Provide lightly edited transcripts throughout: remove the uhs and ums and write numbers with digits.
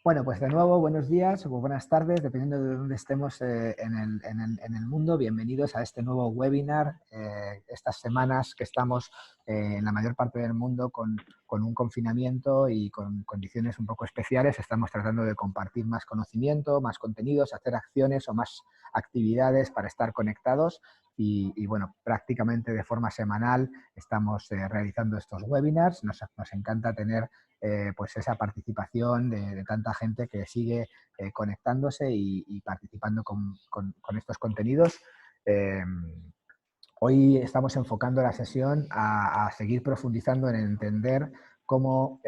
Bueno, pues de nuevo, buenos días o buenas tardes, dependiendo de dónde estemos en el mundo. Bienvenidos a este nuevo webinar. Estas semanas que estamos en la mayor parte del mundo con un confinamiento y con condiciones un poco especiales, estamos tratando de compartir más conocimiento, más contenidos, hacer acciones o más actividades para estar conectados. Y bueno, prácticamente de forma semanal estamos realizando estos webinars. Nos encanta tener pues esa participación de tanta gente que sigue conectándose y participando con estos contenidos. Hoy estamos enfocando la sesión a seguir profundizando en entender cómo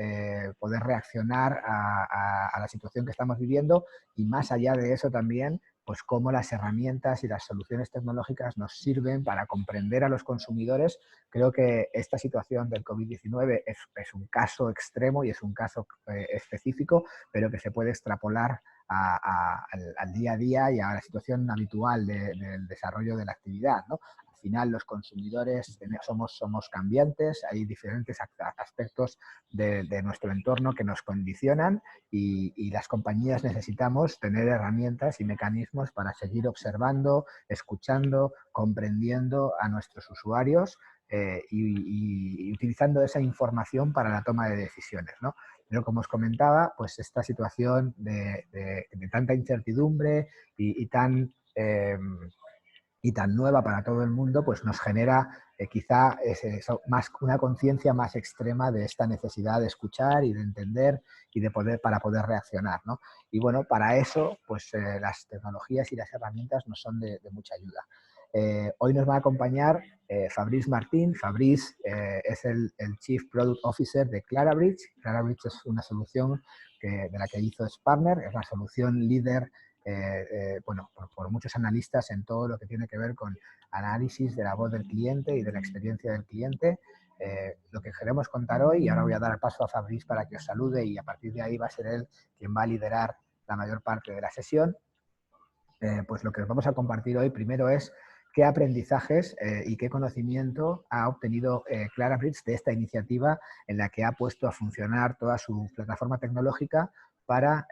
poder reaccionar a la situación que estamos viviendo y más allá de eso también, pues cómo las herramientas y las soluciones tecnológicas nos sirven para comprender a los consumidores. Creo que esta situación del COVID-19 es un caso extremo y es un caso específico, pero que se puede extrapolar al día a día y a la situación habitual del desarrollo de la actividad, ¿no? Al final los consumidores somos cambiantes, hay diferentes aspectos de nuestro entorno que nos condicionan y las compañías necesitamos tener herramientas y mecanismos para seguir observando, escuchando, comprendiendo a nuestros usuarios y utilizando esa información para la toma de decisiones, ¿no? Pero como os comentaba, pues esta situación de tanta incertidumbre y tan nueva para todo el mundo, pues nos genera quizá más una conciencia más extrema de esta necesidad de escuchar y de entender y para poder reaccionar, ¿no? Y bueno, para eso, pues las tecnologías y las herramientas nos son de mucha ayuda. Hoy nos va a acompañar Fabrice Martín. Fabrice es el Chief Product Officer de Clarabridge. Clarabridge es una solución de la que hizo Sparner, es la solución líder bueno, por muchos analistas en todo lo que tiene que ver con análisis de la voz del cliente y de la experiencia del cliente. Lo que queremos contar hoy, y ahora voy a dar paso a Fabrice para que os salude y a partir de ahí va a ser él quien va a liderar la mayor parte de la sesión, pues lo que os vamos a compartir hoy primero es qué aprendizajes y qué conocimiento ha obtenido Clarabridge de esta iniciativa en la que ha puesto a funcionar toda su plataforma tecnológica para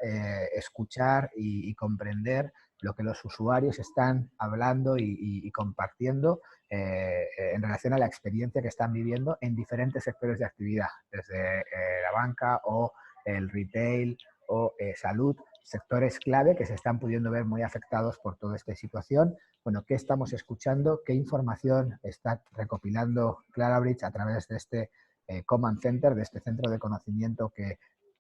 escuchar y comprender lo que los usuarios están hablando y compartiendo en relación a la experiencia que están viviendo en diferentes sectores de actividad, desde la banca o el retail o salud, sectores clave que se están pudiendo ver muy afectados por toda esta situación. Bueno, ¿qué estamos escuchando? ¿Qué información está recopilando Clarabridge a través de este Command Center, de este centro de conocimiento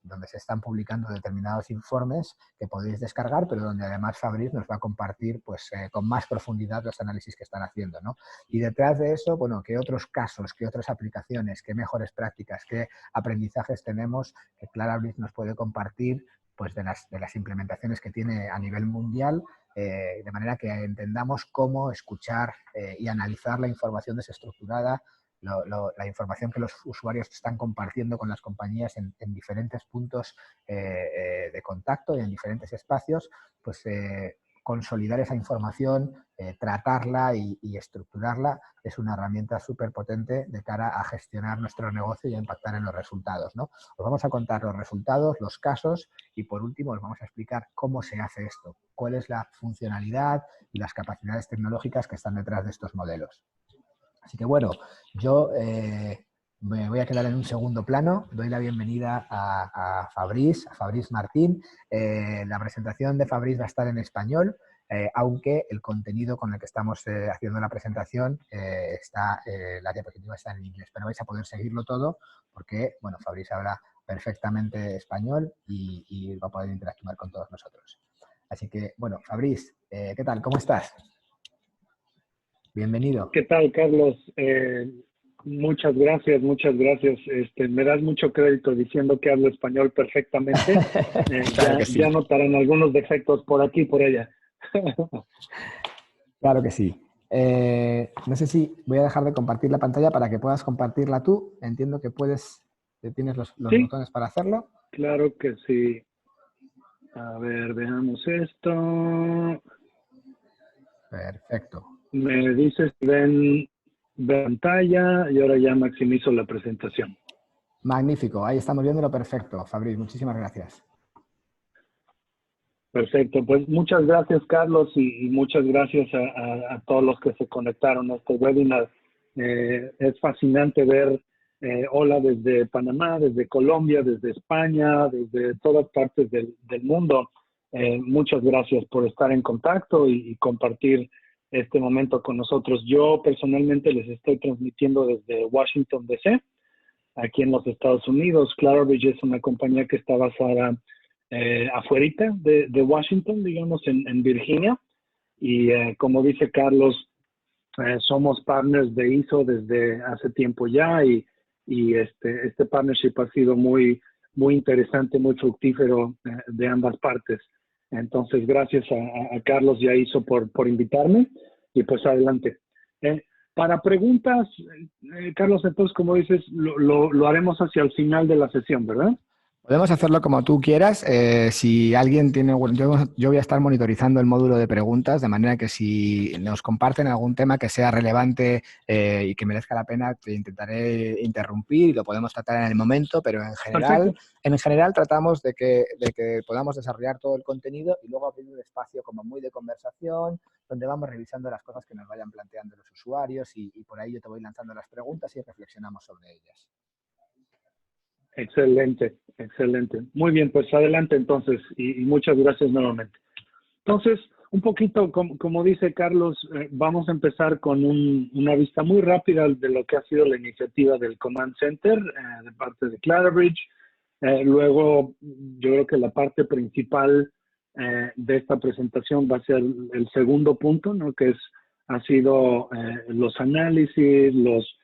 donde se están publicando determinados informes que podéis descargar, pero donde además Fabrice nos va a compartir pues, con más profundidad los análisis que están haciendo, ¿no? Y detrás de eso, bueno, ¿qué otros casos, qué otras aplicaciones, qué mejores prácticas, qué aprendizajes tenemos que Clarabridge nos puede compartir pues, de las implementaciones que tiene a nivel mundial, de manera que entendamos cómo escuchar y analizar la información desestructurada, la información que los usuarios están compartiendo con las compañías en diferentes puntos de contacto y en diferentes espacios, pues consolidar esa información, tratarla y estructurarla es una herramienta súper potente de cara a gestionar nuestro negocio y a impactar en los resultados, ¿no? Os vamos a contar los resultados, los casos y por último os vamos a explicar cómo se hace esto, cuál es la funcionalidad y las capacidades tecnológicas que están detrás de estos modelos. Así que bueno, yo me voy a quedar en un segundo plano. Doy la bienvenida a Fabrice Martín. La presentación de Fabrice va a estar en español, aunque el contenido con el que estamos haciendo la presentación la diapositiva está en inglés, pero vais a poder seguirlo todo porque, bueno, Fabrice habla perfectamente español y va a poder interactuar con todos nosotros. Así que, bueno, Fabrice, ¿qué tal? ¿Cómo estás? Bienvenido. ¿Qué tal, Carlos? Muchas gracias, muchas gracias. Me das mucho crédito diciendo que hablo español perfectamente. Claro que sí. Ya notarán algunos defectos por aquí y por allá. Claro que sí. No sé si voy a dejar de compartir la pantalla para que puedas compartirla tú. Entiendo que tienes los Sí, botones para hacerlo. claro que sí. A ver, veamos esto. Perfecto. Me dices que ven pantalla y ahora ya maximizo la presentación. Magnífico. Ahí estamos viéndolo perfecto. Fabriz, muchísimas gracias. Perfecto, pues muchas gracias Carlos y muchas gracias a todos los que se conectaron a este webinar. Es fascinante ver, hola desde Panamá, desde Colombia, desde España, desde todas partes del mundo. Muchas gracias por estar en contacto y compartir este momento con nosotros. Yo personalmente les estoy transmitiendo desde Washington, D.C., aquí en los Estados Unidos. Clarabridge es una compañía que está basada afuerita de Washington, digamos, en Virginia. Y como dice Carlos, somos partners de ISO desde hace tiempo ya y este partnership ha sido muy interesante, muy fructífero de ambas partes. Entonces, gracias a Carlos y a ISO por invitarme y pues adelante. Para preguntas, Carlos, entonces, como dices, lo haremos hacia el final de la sesión, ¿verdad? Podemos hacerlo como tú quieras. Si alguien tiene, bueno, yo voy a estar monitorizando el módulo de preguntas, de manera que si nos comparten algún tema que sea relevante y que merezca la pena, te intentaré interrumpir y lo podemos tratar en el momento, pero Perfecto. en general tratamos de que podamos desarrollar todo el contenido y luego abrir un espacio como muy de conversación, donde vamos revisando las cosas que nos vayan planteando los usuarios y por ahí yo te voy lanzando las preguntas y reflexionamos sobre ellas. Excelente, excelente. Muy bien, pues adelante entonces y muchas gracias nuevamente. Entonces, un poquito, como dice Carlos, vamos a empezar con una vista muy rápida de lo que ha sido la iniciativa del Command Center de parte de Clarabridge. Luego, yo creo que la parte principal de esta presentación va a ser el segundo punto, ¿no? Que ha sido los análisis, los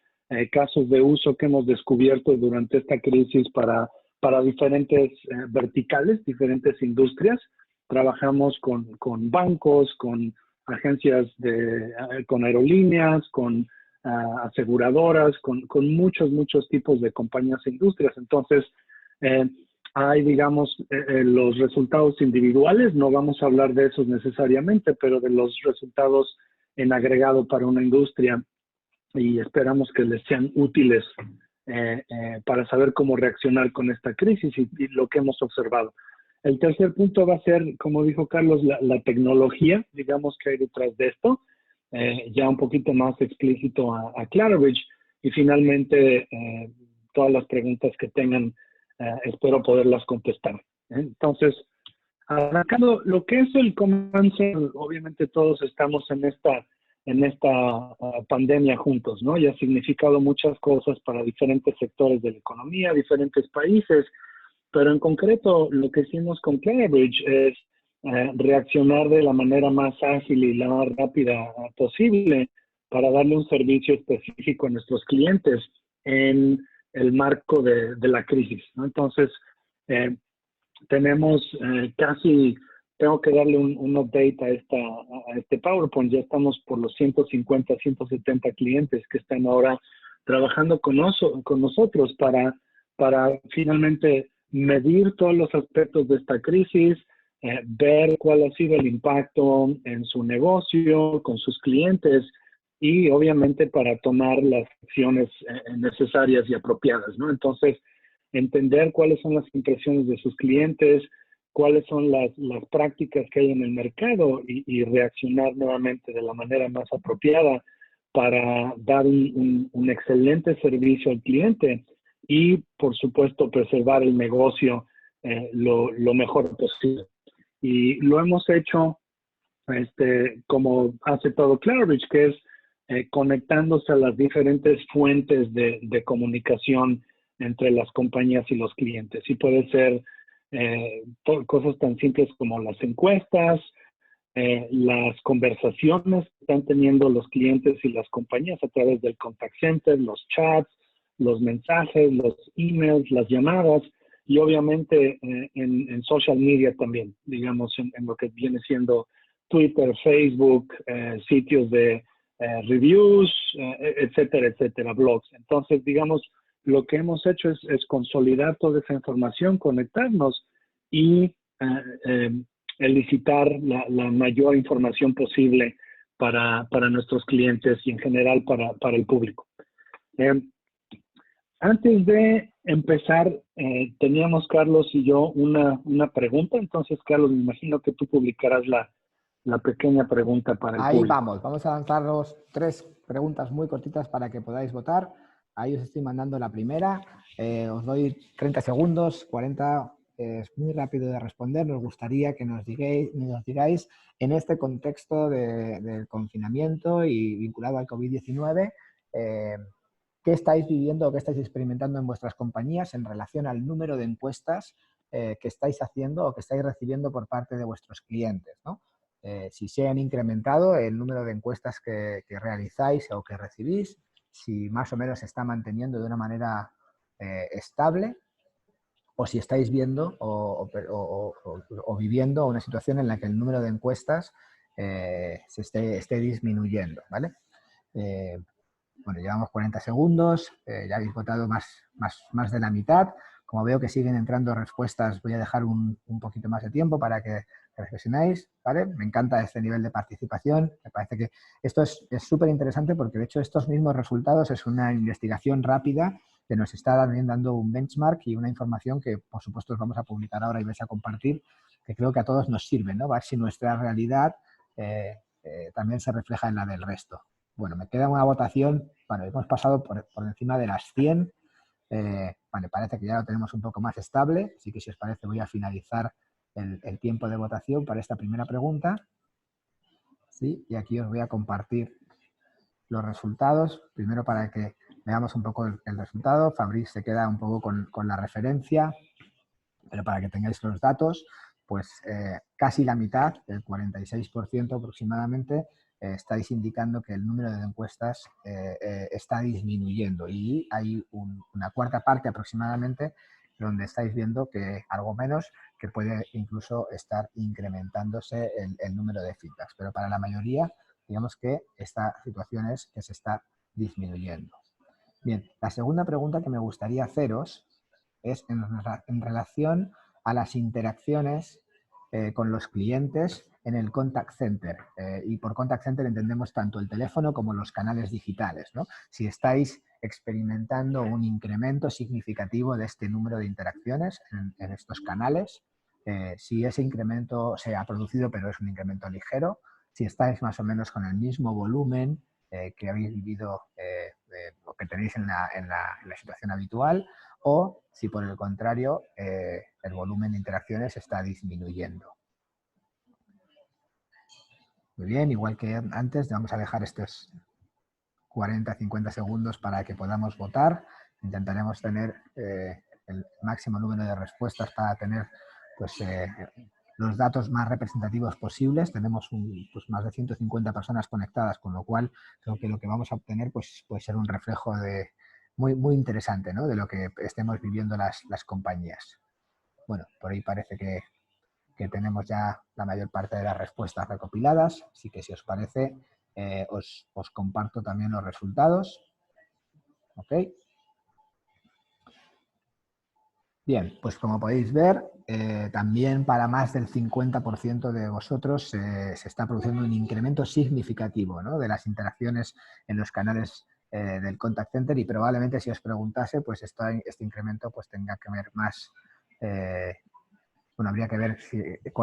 casos de uso que hemos descubierto durante esta crisis para diferentes verticales, diferentes industrias. Trabajamos con bancos, con agencias con aerolíneas, con aseguradoras, con muchos tipos de compañías e industrias. Entonces, hay, digamos, los resultados individuales, no vamos a hablar de esos necesariamente, pero de los resultados en agregado para una industria y esperamos que les sean útiles para saber cómo reaccionar con esta crisis y lo que hemos observado. El tercer punto va a ser, como dijo Carlos, la tecnología, digamos, que hay detrás de esto, ya un poquito más explícito a Clarabridge. Y finalmente, todas las preguntas que tengan, espero poderlas contestar. Entonces, arrancando lo que es el Command Center, obviamente todos estamos en esta pandemia juntos, ¿no? Y ha significado muchas cosas para diferentes sectores de la economía, diferentes países, pero en concreto lo que hicimos con Clarabridge es reaccionar de la manera más ágil y la más rápida posible para darle un servicio específico a nuestros clientes en el marco de la crisis, ¿no? Entonces, tenemos tengo que darle un update a este PowerPoint. Ya estamos por los 150, 170 clientes que están ahora trabajando con nosotros para finalmente medir todos los aspectos de esta crisis, ver cuál ha sido el impacto en su negocio, con sus clientes y obviamente para tomar las acciones necesarias y apropiadas, ¿no? Entonces, entender cuáles son las impresiones de sus clientes, cuáles son las prácticas que hay en el mercado y reaccionar nuevamente de la manera más apropiada para dar un excelente servicio al cliente y, por supuesto, preservar el negocio lo mejor posible. Y lo hemos hecho como hace todo Clarabridge, que es conectándose a las diferentes fuentes de comunicación entre las compañías y los clientes. Y puede ser cosas tan simples como las encuestas, las conversaciones que están teniendo los clientes y las compañías a través del contact center, los chats, los mensajes, los emails, las llamadas y obviamente en social media también, digamos, en lo que viene siendo Twitter, Facebook, sitios de reviews, etcétera, etcétera, blogs. Entonces, digamos, lo que hemos hecho es consolidar toda esa información, conectarnos y elicitar la mayor información posible para nuestros clientes y en general para el público. Antes de empezar, teníamos Carlos y yo una pregunta, entonces Carlos, me imagino que tú publicarás la pequeña pregunta para el Ahí público. vamos a lanzaros 3 preguntas muy cortitas para que podáis votar. Ahí os estoy mandando la primera. Os doy 30 segundos, 40, es muy rápido de responder. Nos gustaría que nos digáis en este contexto del confinamiento y vinculado al COVID-19, ¿qué estáis viviendo o qué estáis experimentando en vuestras compañías en relación al número de encuestas que estáis haciendo o que estáis recibiendo por parte de vuestros clientes, ¿no? Si se han incrementado el número de encuestas que realizáis o que recibís, si más o menos se está manteniendo de una manera estable, o si estáis viendo o viviendo una situación en la que el número de encuestas se esté disminuyendo, ¿vale? Bueno, llevamos 40 segundos, ya habéis votado más de la mitad. Como veo que siguen entrando respuestas, voy a dejar un poquito más de tiempo para que reflexionéis, ¿vale? Me encanta este nivel de participación. Me parece que esto es súper interesante porque, de hecho, estos mismos resultados es una investigación rápida que nos está también dando un benchmark y una información que, por supuesto, os vamos a publicar ahora y vais a compartir, que creo que a todos nos sirve, ¿no? Ver si nuestra realidad también se refleja en la del resto. Bueno, me queda una votación. Bueno, hemos pasado por encima de las 100. Vale, parece que ya lo tenemos un poco más estable, así que si os parece voy a finalizar el tiempo de votación para esta primera pregunta. ¿Sí? Y aquí os voy a compartir los resultados, primero para que veamos un poco el resultado. Fabrice se queda un poco con la referencia, pero para que tengáis los datos, pues casi la mitad, el 46% aproximadamente, estáis indicando que el número de encuestas está disminuyendo y hay una cuarta parte aproximadamente donde estáis viendo que algo menos, que puede incluso estar incrementándose el número de feedbacks, pero para la mayoría digamos que esta situación es que se está disminuyendo. Bien, la segunda pregunta que me gustaría haceros es en relación a las interacciones con los clientes en el contact center. Y por contact center entendemos tanto el teléfono como los canales digitales, ¿no? Si estáis experimentando un incremento significativo de este número de interacciones en estos canales, si ese incremento se ha producido pero es un incremento ligero, si estáis más o menos con el mismo volumen que habéis vivido o que tenéis en la situación habitual, o si por el contrario el volumen de interacciones está disminuyendo. Muy bien, igual que antes, vamos a dejar estos 40-50 segundos para que podamos votar. Intentaremos tener el máximo número de respuestas para tener pues, los datos más representativos posibles. Tenemos pues, más de 150 personas conectadas, con lo cual creo que lo que vamos a obtener pues, puede ser un reflejo muy interesante, ¿no? De lo que estemos viviendo las compañías. Bueno, por ahí parece que tenemos ya la mayor parte de las respuestas recopiladas, así que si os parece os comparto también los resultados. ¿Ok? Bien, pues como podéis ver, también para más del 50% de vosotros se está produciendo un incremento significativo, ¿no?, de las interacciones en los canales del contact center, y probablemente si os preguntase, pues este incremento pues tenga que ver más, bueno, habría que ver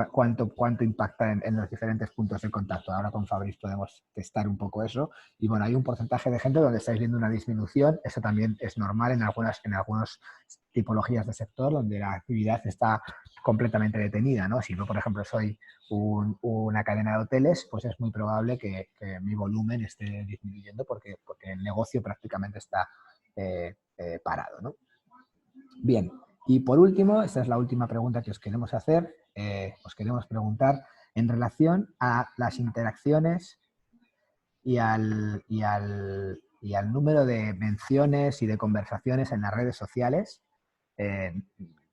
cuánto impacta en los diferentes puntos de contacto. Ahora con Fabrice podemos testar un poco eso. Y bueno, hay un porcentaje de gente donde estáis viendo una disminución. Eso también es normal en algunas tipologías de sector donde la actividad está completamente detenida, ¿no? Si yo, por ejemplo, soy una cadena de hoteles, pues es muy probable que mi volumen esté disminuyendo porque el negocio prácticamente está parado, ¿no? Bien. Y por último, esta es la última pregunta que os queremos hacer. Os queremos preguntar en relación a las interacciones y al número de menciones y de conversaciones en las redes sociales,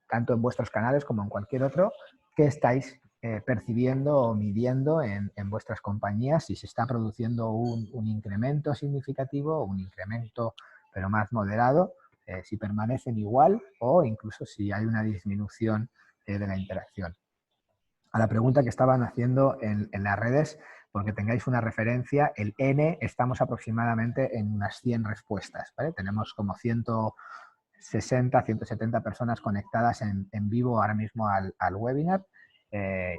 tanto en vuestros canales como en cualquier otro, que estáis percibiendo o midiendo en vuestras compañías, si se está produciendo un incremento significativo o un incremento pero más moderado, si permanecen igual o incluso si hay una disminución de la interacción. A la pregunta que estaban haciendo en las redes, porque tengáis una referencia, el N estamos aproximadamente en unas 100 respuestas, ¿vale? Tenemos como 100 60, 170 personas conectadas en vivo ahora mismo al webinar.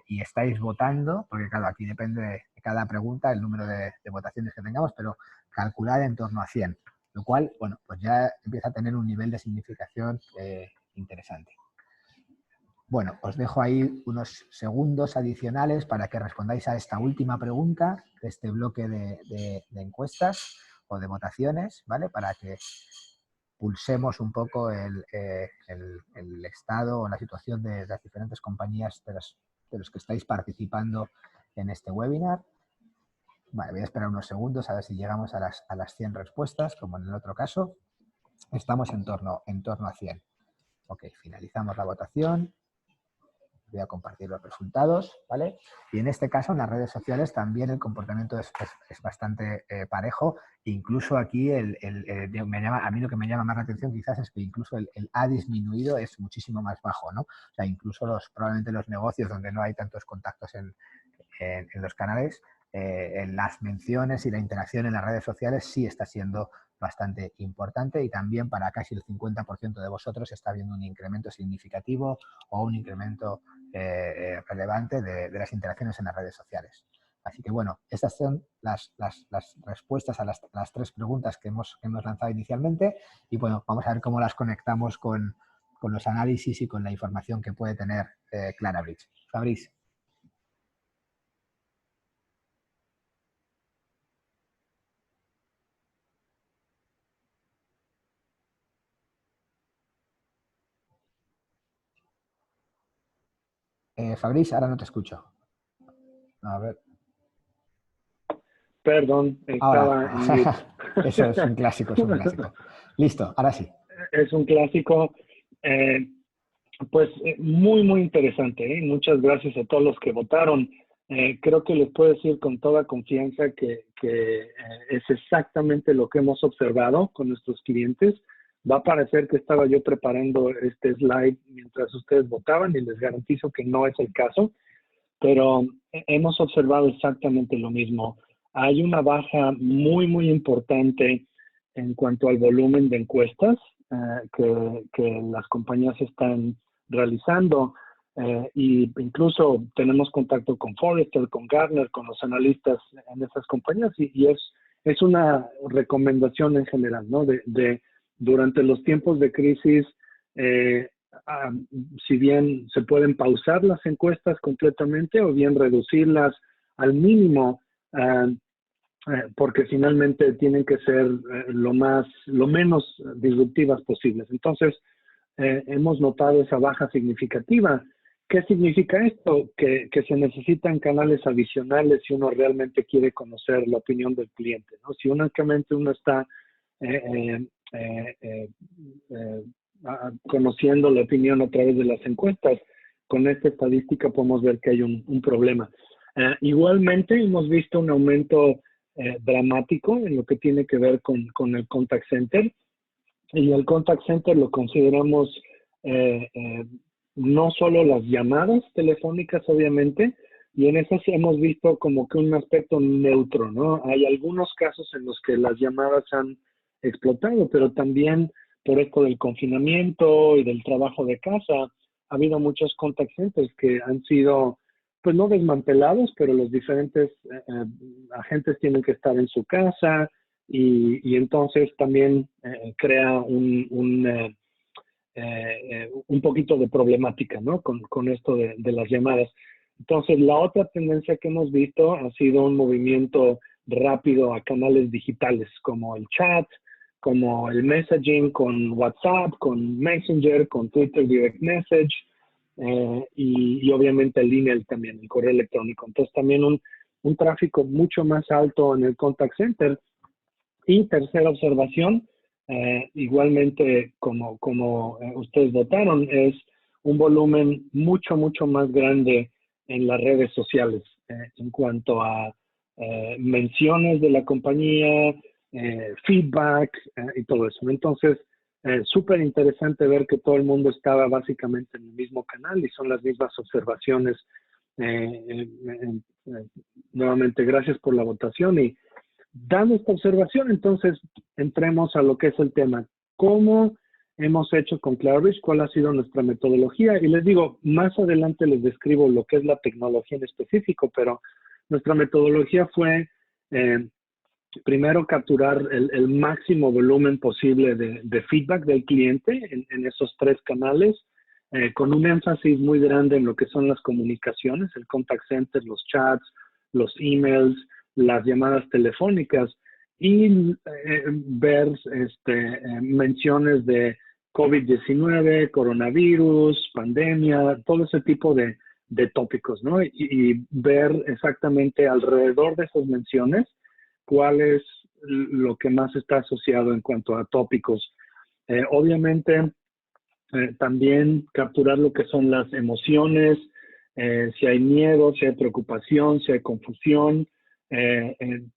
Y estáis votando, porque claro, aquí depende de cada pregunta el número de votaciones que tengamos, pero calcular en torno a 100, lo cual, bueno, pues ya empieza a tener un nivel de significación interesante. Bueno, os dejo ahí unos segundos adicionales para que respondáis a esta última pregunta de este bloque de encuestas o de votaciones, ¿vale? Para que pulsemos un poco el estado o la situación de las diferentes compañías de los que estáis participando en este webinar. Vale, voy a esperar unos segundos a ver si llegamos a las 100 respuestas, como en el otro caso. Estamos en torno a 100. Ok, finalizamos la votación. Voy a compartir los resultados, ¿vale? Y en este caso, en las redes sociales, también el comportamiento es bastante parejo. Incluso aquí, a mí lo que me llama más la atención quizás es que incluso el ha disminuido es muchísimo más bajo, ¿no? O sea, incluso probablemente los negocios donde no hay tantos contactos en los canales, en las menciones y la interacción en las redes sociales sí está siendo bastante importante, y también para casi el 50% de vosotros está habiendo un incremento significativo o un incremento relevante de las interacciones en las redes sociales. Así que bueno, estas son las respuestas a las 3 preguntas que hemos lanzado inicialmente, y bueno, vamos a ver cómo las conectamos con los análisis y con la información que puede tener Clarabridge. Fabrice. Fabrice, ahora no te escucho. A ver. Perdón, Ahora. estaba en mute. Eso es un clásico, es un clásico. Listo, ahora sí. Es un clásico. Pues muy, muy interesante. Muchas gracias a todos los que votaron. Creo que les puedo decir con toda confianza que es exactamente lo que hemos observado con nuestros clientes. Va a parecer que estaba yo preparando este slide mientras ustedes votaban, y les garantizo que no es el caso, pero hemos observado exactamente lo mismo. Hay una baja muy, muy importante en cuanto al volumen de encuestas que las compañías están realizando, y incluso tenemos contacto con Forrester, con Gartner, con los analistas en esas compañías, y es una recomendación en general, ¿no? Durante los tiempos de crisis, si bien se pueden pausar las encuestas completamente o bien reducirlas al mínimo, porque finalmente tienen que ser lo menos disruptivas posibles. Entonces, hemos notado esa baja significativa. ¿Qué significa esto? Que se necesitan canales adicionales si uno realmente quiere conocer la opinión del cliente, ¿no? Si únicamente uno está conociendo la opinión a través de las encuestas, con esta estadística podemos ver que hay un problema. Igualmente, hemos visto un aumento dramático en lo que tiene que ver con el contact center, y el contact center lo consideramos no solo las llamadas telefónicas, obviamente, y en eso sí hemos visto como que un aspecto neutro, ¿no? Hay algunos casos en los que las llamadas han explotado, pero también por esto del confinamiento y del trabajo de casa, ha habido muchos contact centers que han sido, pues no desmantelados, pero los diferentes agentes tienen que estar en su casa, y entonces también crea un poquito de problemática, ¿no? Con esto de las llamadas. Entonces, la otra tendencia que hemos visto ha sido un movimiento rápido a canales digitales, como el chat, como el messaging con WhatsApp, con Messenger, con Twitter Direct Message, y obviamente el email también, el correo electrónico. Entonces, también un tráfico mucho más alto en el contact center. Y tercera observación, igualmente como ustedes votaron, es un volumen mucho, mucho más grande en las redes sociales en cuanto a menciones de la compañía, feedback y todo eso. Entonces, súper interesante ver que todo el mundo estaba básicamente en el mismo canal y son las mismas observaciones. Nuevamente, gracias por la votación, y dando esta observación, entonces entremos a lo que es el tema. ¿Cómo hemos hecho con Clarabridge, cuál ha sido nuestra metodología. Y les digo, más adelante les describo lo que es la tecnología en específico, pero nuestra metodología fue primero capturar el máximo volumen posible de feedback del cliente en esos 3 canales, con un énfasis muy grande en lo que son las comunicaciones, el contact center, los chats, los emails, las llamadas telefónicas, y ver menciones de COVID-19, coronavirus, pandemia, todo ese tipo de tópicos, ¿no? Y ver exactamente alrededor de esas menciones cuál es lo que más está asociado en cuanto a tópicos. Obviamente, también capturar lo que son las emociones, si hay miedo, si hay preocupación, si hay confusión.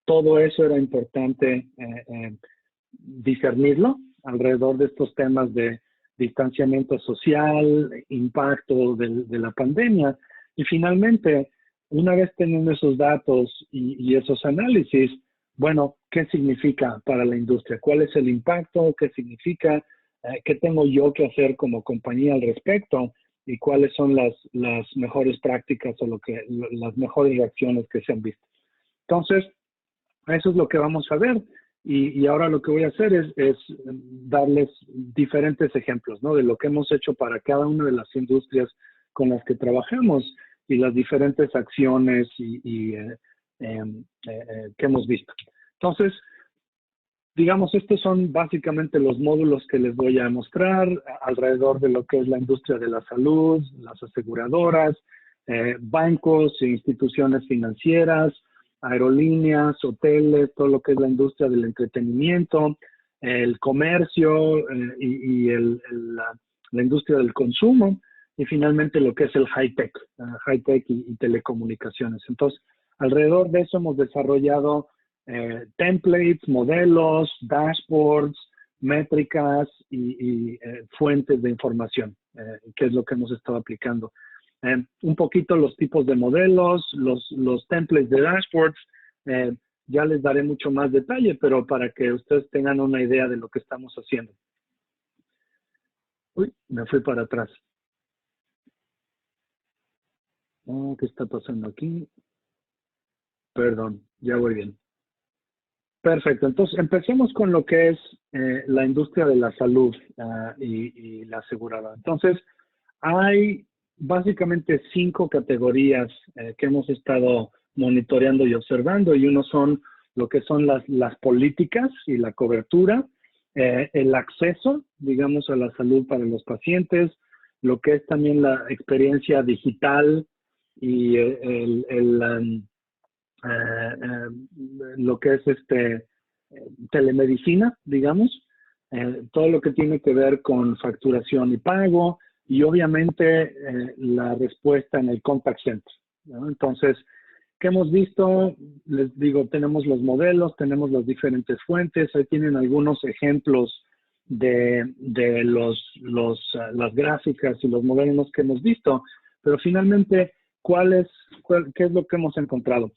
Todo eso era importante discernirlo alrededor de estos temas de distanciamiento social, impacto de la pandemia. Y finalmente, una vez teniendo esos datos y esos análisis, bueno, ¿qué significa para la industria? ¿Cuál es el impacto? ¿Qué significa? ¿Qué tengo yo que hacer como compañía al respecto? ¿Y cuáles son las mejores prácticas o las mejores reacciones que se han visto? Entonces, eso es lo que vamos a ver. Y ahora lo que voy a hacer es darles diferentes ejemplos, ¿no? De lo que hemos hecho para cada una de las industrias con las que trabajamos y las diferentes acciones que hemos visto. Entonces, digamos, estos son básicamente los módulos que les voy a mostrar alrededor de lo que es la industria de la salud, las aseguradoras, bancos e instituciones financieras, aerolíneas, hoteles, todo lo que es la industria del entretenimiento, el comercio la industria del consumo, y finalmente lo que es el high-tech y telecomunicaciones. Entonces, alrededor de eso hemos desarrollado templates, modelos, dashboards, métricas y fuentes de información, que es lo que hemos estado aplicando. Un poquito los tipos de modelos, los templates de dashboards, ya les daré mucho más detalle, pero para que ustedes tengan una idea de lo que estamos haciendo. Uy, me fui para atrás. Oh, ¿qué está pasando aquí? Perdón, ya voy bien. Perfecto, entonces empecemos con lo que es la industria de la salud y la aseguradora. Entonces, hay básicamente 5 categorías que hemos estado monitoreando y observando, y uno son lo que son las políticas y la cobertura, el acceso, digamos, a la salud para los pacientes, lo que es también la experiencia digital y lo que es telemedicina, digamos, todo lo que tiene que ver con facturación y pago, y obviamente la respuesta en el contact center, ¿no? Entonces, ¿qué hemos visto? Les digo, tenemos los modelos, tenemos las diferentes fuentes, ahí tienen algunos ejemplos de las gráficas y los modelos que hemos visto, pero finalmente, ¿qué es lo que hemos encontrado?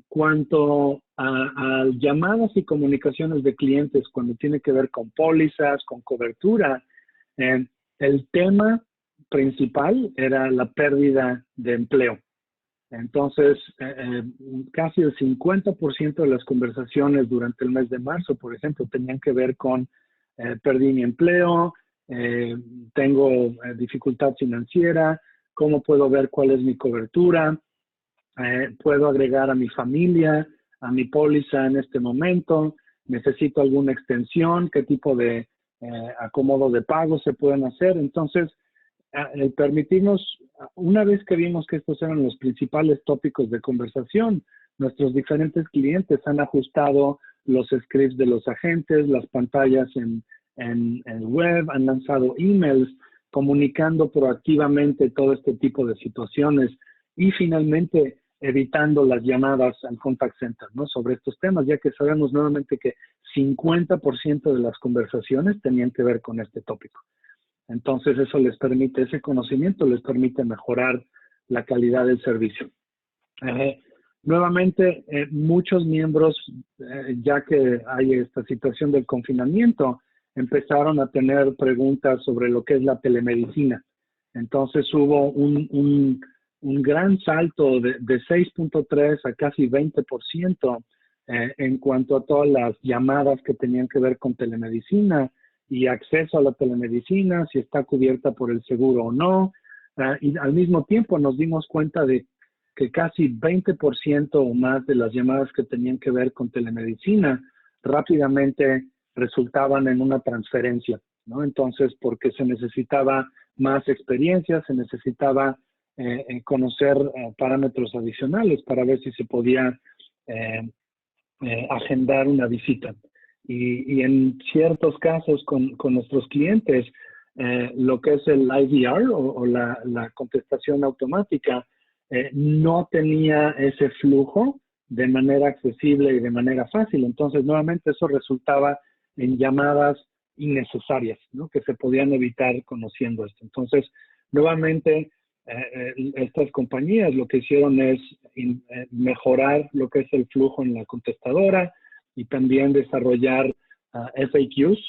Cuanto a llamadas y comunicaciones de clientes, cuando tiene que ver con pólizas, con cobertura, el tema principal era la pérdida de empleo. Entonces, casi el 50% de las conversaciones durante el mes de marzo, por ejemplo, tenían que ver con perdí mi empleo, tengo dificultad financiera, cómo puedo ver cuál es mi cobertura, puedo agregar a mi familia, a mi póliza en este momento, necesito alguna extensión, qué tipo de acomodo de pago se pueden hacer. Entonces, el permitirnos, una vez que vimos que estos eran los principales tópicos de conversación, nuestros diferentes clientes han ajustado los scripts de los agentes, las pantallas en web, han lanzado emails comunicando proactivamente todo este tipo de situaciones y finalmente evitando las llamadas al contact center, ¿no? Sobre estos temas, ya que sabemos nuevamente que 50% de las conversaciones tenían que ver con este tópico. Entonces, eso les permite, ese conocimiento les permite mejorar la calidad del servicio. Nuevamente, muchos miembros, ya que hay esta situación del confinamiento, empezaron a tener preguntas sobre lo que es la telemedicina. Entonces hubo un gran salto de 6.3 a casi 20% en cuanto a todas las llamadas que tenían que ver con telemedicina y acceso a la telemedicina, si está cubierta por el seguro o no. Y al mismo tiempo nos dimos cuenta de que casi 20% o más de las llamadas que tenían que ver con telemedicina rápidamente resultaban en una transferencia, ¿no? Entonces, porque se necesitaba más experiencia, se necesitaba conocer parámetros adicionales para ver si se podía agendar una visita. Y en ciertos casos con nuestros clientes, lo que es el IVR o la contestación automática, no tenía ese flujo de manera accesible y de manera fácil. Entonces, nuevamente eso resultaba en llamadas innecesarias, ¿no? Que se podían evitar conociendo esto. Entonces, nuevamente, estas compañías lo que hicieron es mejorar lo que es el flujo en la contestadora y también desarrollar FAQs,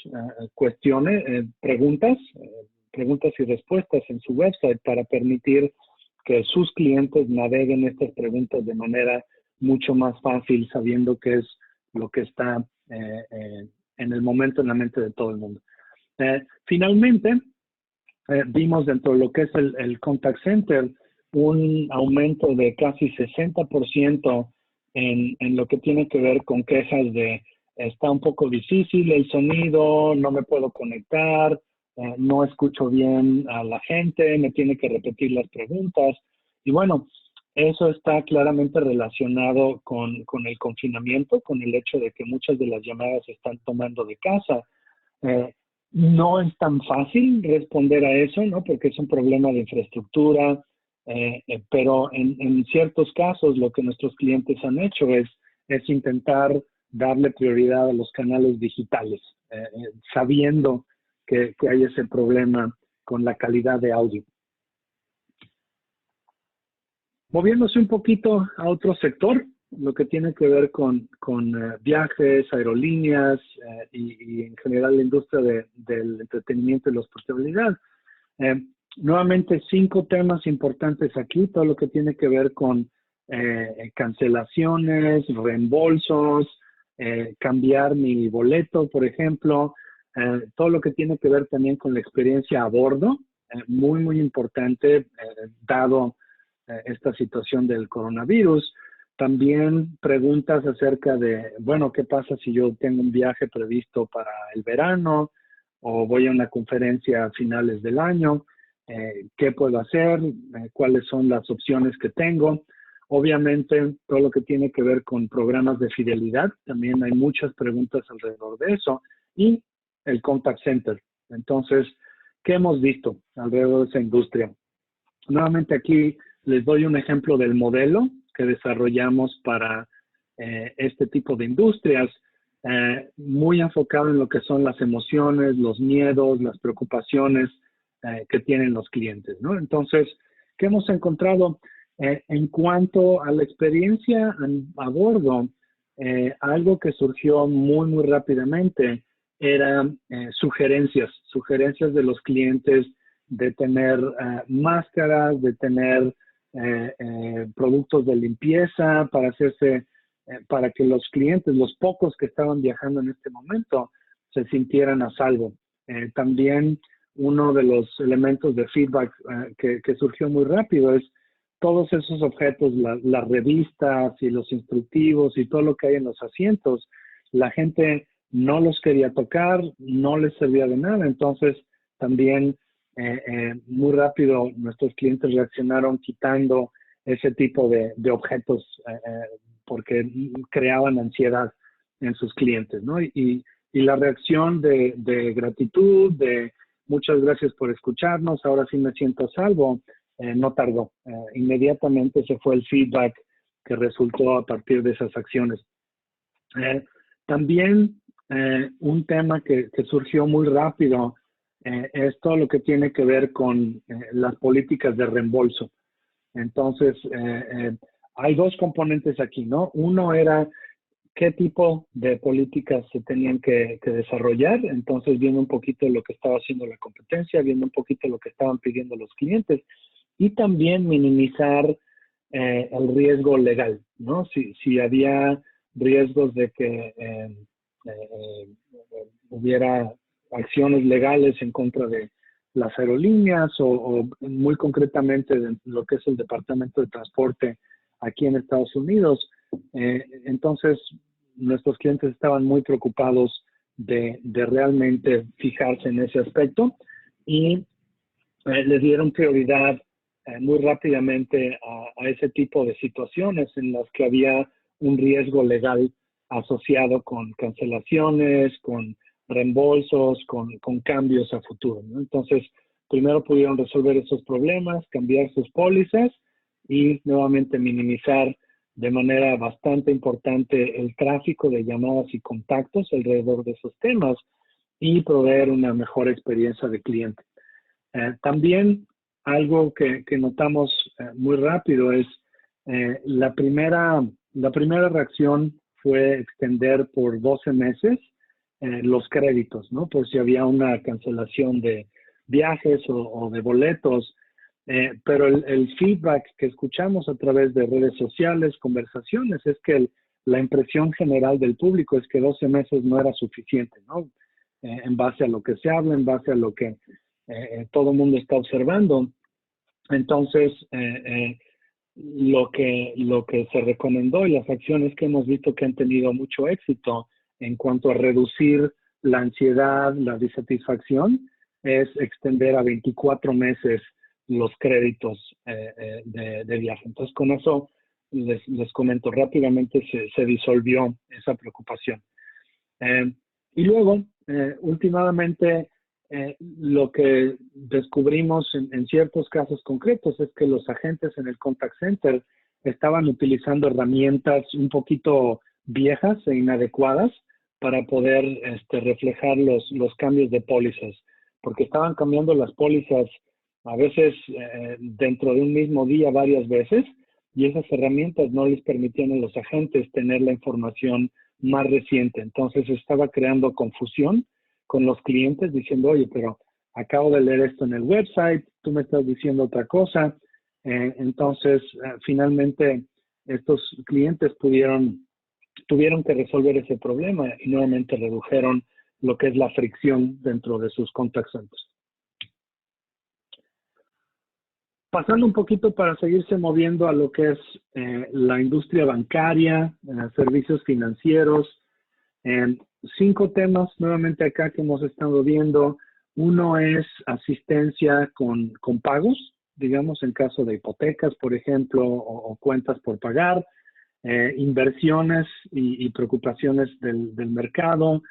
preguntas y respuestas en su website para permitir que sus clientes naveguen estas preguntas de manera mucho más fácil, sabiendo qué es lo que está en el momento en la mente de todo el mundo. Finalmente, vimos dentro de lo que es el contact center un aumento de casi 60% en lo que tiene que ver con quejas de está un poco difícil el sonido, no me puedo conectar, no escucho bien a la gente, me tiene que repetir las preguntas. Y bueno, eso está claramente relacionado con el confinamiento, con el hecho de que muchas de las llamadas se están tomando de casa. No es tan fácil responder a eso, ¿no? Porque es un problema de infraestructura, pero en ciertos casos lo que nuestros clientes han hecho es intentar darle prioridad a los canales digitales, sabiendo que hay ese problema con la calidad de audio. Moviéndose un poquito a otro sector, lo que tiene que ver con viajes, aerolíneas y en general la industria del entretenimiento y la hospitalidad. Nuevamente, 5 temas importantes aquí, todo lo que tiene que ver con cancelaciones, reembolsos, cambiar mi boleto, por ejemplo, todo lo que tiene que ver también con la experiencia a bordo, muy, muy importante, dado esta situación del coronavirus. También preguntas acerca de, bueno, ¿qué pasa si yo tengo un viaje previsto para el verano o voy a una conferencia a finales del año? ¿Qué puedo hacer? ¿Cuáles son las opciones que tengo? Obviamente, todo lo que tiene que ver con programas de fidelidad, también hay muchas preguntas alrededor de eso. Y el contact center. Entonces, ¿qué hemos visto alrededor de esa industria? Nuevamente aquí les doy un ejemplo del modelo que desarrollamos para este tipo de industrias, muy enfocado en lo que son las emociones, los miedos, las preocupaciones que tienen los clientes, ¿no? Entonces, ¿qué hemos encontrado? En cuanto a la experiencia a bordo, algo que surgió muy, muy rápidamente eran sugerencias de los clientes de tener máscaras, de tener productos de limpieza para hacerse, para que los clientes, los pocos que estaban viajando en este momento, se sintieran a salvo. También uno de los elementos de feedback que surgió muy rápido es todos esos objetos, las revistas y los instructivos y todo lo que hay en los asientos, la gente no los quería tocar, no les servía de nada. Entonces, también muy rápido nuestros clientes reaccionaron quitando ese tipo de objetos porque creaban ansiedad en sus clientes, ¿no? Y la reacción de gratitud, de muchas gracias por escucharnos, ahora sí me siento a salvo, no tardó. Inmediatamente se fue el feedback que resultó a partir de esas acciones. También un tema que surgió muy rápido es todo lo que tiene que ver con las políticas de reembolso. Entonces, hay 2 componentes aquí, ¿no? Uno era qué tipo de políticas se tenían que desarrollar. Entonces, viendo un poquito lo que estaba haciendo la competencia, viendo un poquito lo que estaban pidiendo los clientes y también minimizar el riesgo legal, ¿no? Si había riesgos de que hubiera acciones legales en contra de las aerolíneas o muy concretamente de lo que es el Departamento de Transporte aquí en Estados Unidos. Entonces, nuestros clientes estaban muy preocupados de realmente fijarse en ese aspecto y les dieron prioridad muy rápidamente a ese tipo de situaciones en las que había un riesgo legal asociado con cancelaciones, con reembolsos, con cambios a futuro, ¿no? Entonces, primero pudieron resolver esos problemas, cambiar sus pólizas y nuevamente minimizar de manera bastante importante el tráfico de llamadas y contactos alrededor de esos temas y proveer una mejor experiencia de cliente. También algo que notamos muy rápido es la primera reacción fue extender por 12 meses los créditos, ¿no? Por si había una cancelación de viajes o de boletos. Pero el feedback que escuchamos a través de redes sociales, conversaciones, es que la impresión general del público es que 12 meses no era suficiente, ¿no? En base a lo que se habla, en base a lo que todo el mundo está observando. Entonces, lo que se recomendó y las acciones que hemos visto que han tenido mucho éxito en cuanto a reducir la ansiedad, la disatisfacción, es extender a 24 meses los créditos de viaje. Entonces, con eso les comento, rápidamente se disolvió esa preocupación. Y luego, últimamente, lo que descubrimos en ciertos casos concretos es que los agentes en el contact center estaban utilizando herramientas un poquito viejas e inadecuadas para poder reflejar los cambios de pólizas, porque estaban cambiando las pólizas a veces dentro de un mismo día varias veces, y esas herramientas no les permitían a los agentes tener la información más reciente. Entonces estaba creando confusión con los clientes diciendo, oye, pero acabo de leer esto en el website, tú me estás diciendo otra cosa. Entonces, finalmente, estos clientes tuvieron que resolver ese problema y nuevamente redujeron lo que es la fricción dentro de sus contact centers. Pasando un poquito para seguirse moviendo a lo que es la industria bancaria, servicios financieros. 5 temas nuevamente acá que hemos estado viendo. Uno es asistencia con pagos, digamos en caso de hipotecas, por ejemplo, o cuentas por pagar, inversiones y preocupaciones del mercado,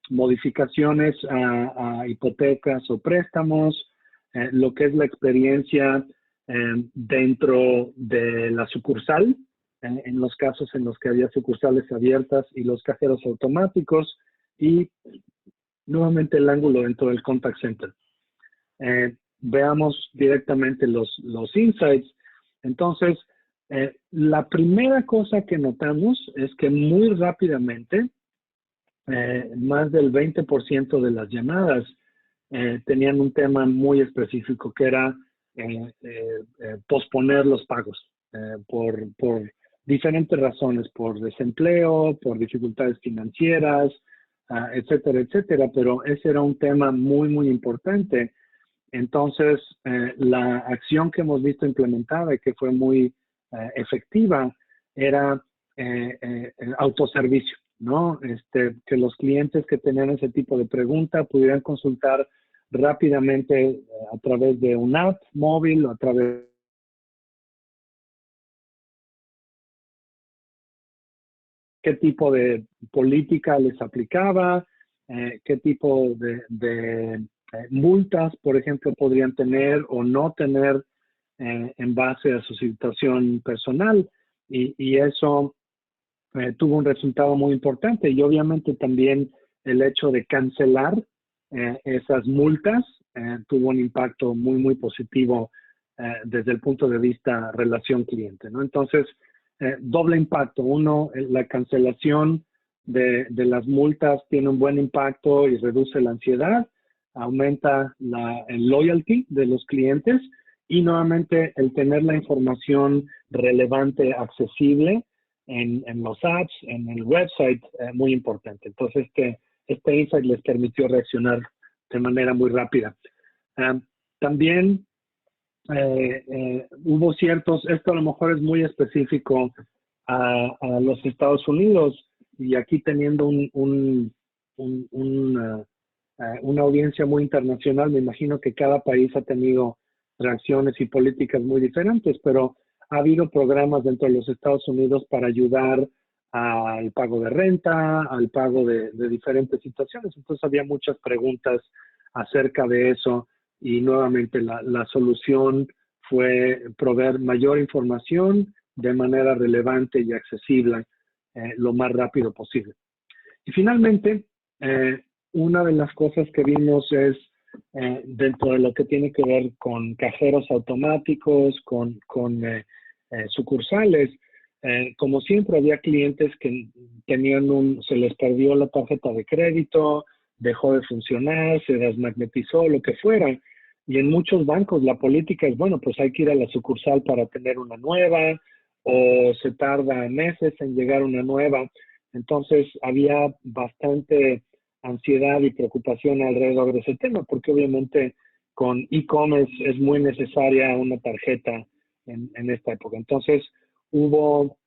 modificaciones a hipotecas o préstamos, lo que es la experiencia dentro de la sucursal, en los casos en los que había sucursales abiertas y los cajeros automáticos, y nuevamente el ángulo dentro del contact center. Veamos directamente los insights. Entonces, la primera cosa que notamos es que muy rápidamente, más del 20% de las llamadas tenían un tema muy específico, que era posponer los pagos por diferentes razones, por desempleo, por dificultades financieras, etcétera, etcétera, pero ese era un tema muy, muy importante. Entonces, la acción que hemos visto implementada y que fue muy efectiva era autoservicio, ¿no? Que los clientes que tenían ese tipo de pregunta pudieran consultar rápidamente a través de un app móvil o a través qué tipo de política les aplicaba, qué tipo de multas, por ejemplo, podrían tener o no tener en base a su situación personal, y eso tuvo un resultado muy importante. Y obviamente también el hecho de cancelar esas multas tuvo un impacto muy, muy positivo desde el punto de vista relación cliente, ¿no? Entonces, doble impacto. Uno, la cancelación de las multas tiene un buen impacto y reduce la ansiedad, aumenta el loyalty de los clientes y nuevamente el tener la información relevante, accesible en los apps, en el website, muy importante. Entonces, este insight les permitió reaccionar de manera muy rápida. También hubo ciertos, esto a lo mejor es muy específico a los Estados Unidos, y aquí teniendo una audiencia muy internacional, me imagino que cada país ha tenido reacciones y políticas muy diferentes, pero ha habido programas dentro de los Estados Unidos para ayudar al pago de renta, al pago de diferentes situaciones. Entonces había muchas preguntas acerca de eso y nuevamente la solución fue proveer mayor información de manera relevante y accesible lo más rápido posible. Y finalmente, una de las cosas que vimos es dentro de lo que tiene que ver con cajeros automáticos, con sucursales, como siempre había clientes que tenían se les perdió la tarjeta de crédito, dejó de funcionar, se desmagnetizó, lo que fuera. Y en muchos bancos la política es, bueno, pues hay que ir a la sucursal para tener una nueva, o se tarda meses en llegar una nueva. Entonces había bastante ansiedad y preocupación alrededor de ese tema, porque obviamente con e-commerce es muy necesaria una tarjeta en esta época. Entonces hubo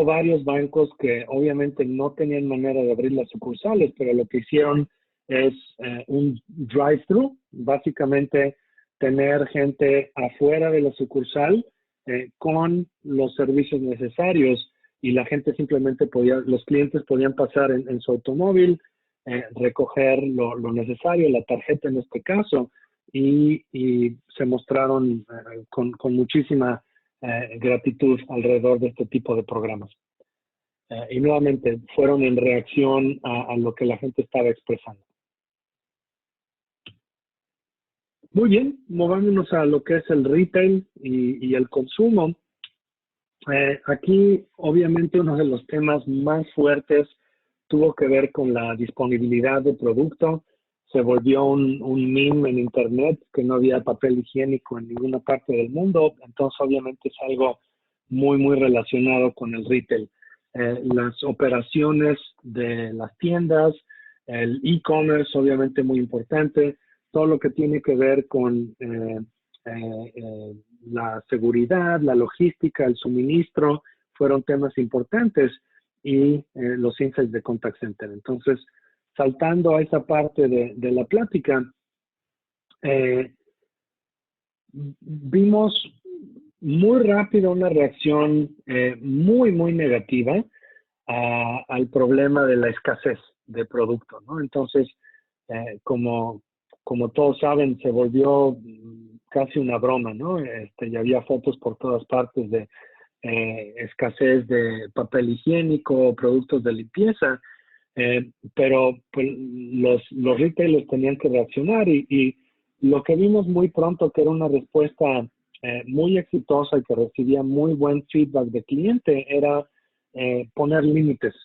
varios bancos que obviamente no tenían manera de abrir las sucursales, pero lo que hicieron es un drive-thru, básicamente tener gente afuera de la sucursal con los servicios necesarios, y la gente simplemente los clientes podían pasar en su automóvil, recoger lo necesario, la tarjeta en este caso, y se mostraron con muchísima gratitud alrededor de este tipo de programas. Y nuevamente fueron en reacción a lo que la gente estaba expresando. Muy bien, movámonos a lo que es el retail y el consumo. Aquí, obviamente, uno de los temas más fuertes tuvo que ver con la disponibilidad de producto. Se volvió un meme en Internet que no había papel higiénico en ninguna parte del mundo. Entonces, obviamente, es algo muy, muy relacionado con el retail. Las operaciones de las tiendas, el e-commerce, obviamente, muy importante. Todo lo que tiene que ver con la seguridad, la logística, el suministro, fueron temas importantes, y los insights de Contact Center. Entonces, saltando a esa parte de la plática, vimos muy rápido una reacción muy, muy negativa al problema de la escasez de producto, ¿no? Entonces, como todos saben, se volvió casi una broma, ¿no? Ya había fotos por todas partes de escasez de papel higiénico, productos de limpieza, pero pues, los retailers tenían que reaccionar, y lo que vimos muy pronto, que era una respuesta muy exitosa y que recibía muy buen feedback de cliente, era poner límites.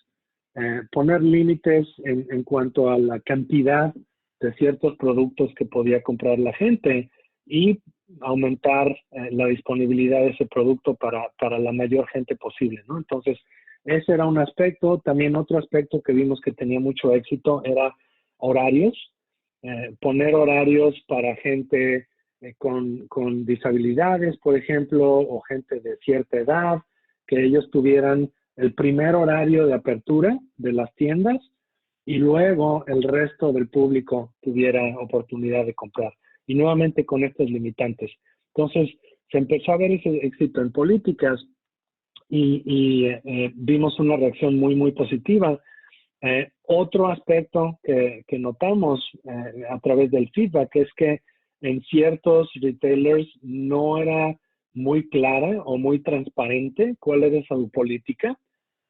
Poner límites en cuanto a la cantidad de ciertos productos que podía comprar la gente, y aumentar la disponibilidad de ese producto para la mayor gente posible, ¿no? Entonces, ese era un aspecto. También otro aspecto que vimos que tenía mucho éxito era horarios. Poner horarios para gente con disabilidades, por ejemplo, o gente de cierta edad, que ellos tuvieran el primer horario de apertura de las tiendas y luego el resto del público tuviera oportunidad de comprar. Y nuevamente con estos limitantes. Entonces, se empezó a ver ese éxito en políticas y vimos una reacción muy, muy positiva. Otro aspecto que notamos a través del feedback es que en ciertos retailers no era muy clara o muy transparente cuál era su política,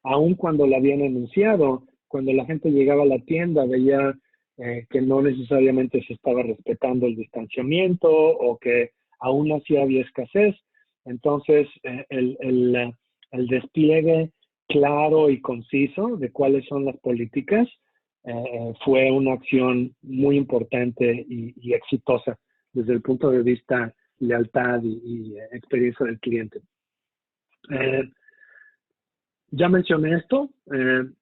aun cuando la habían anunciado. Cuando la gente llegaba a la tienda veía que no necesariamente se estaba respetando el distanciamiento, o que aún así había escasez. Entonces, el el despliegue claro y conciso de cuáles son las políticas fue una acción muy importante y exitosa desde el punto de vista lealtad y experiencia del cliente. Ya mencioné esto,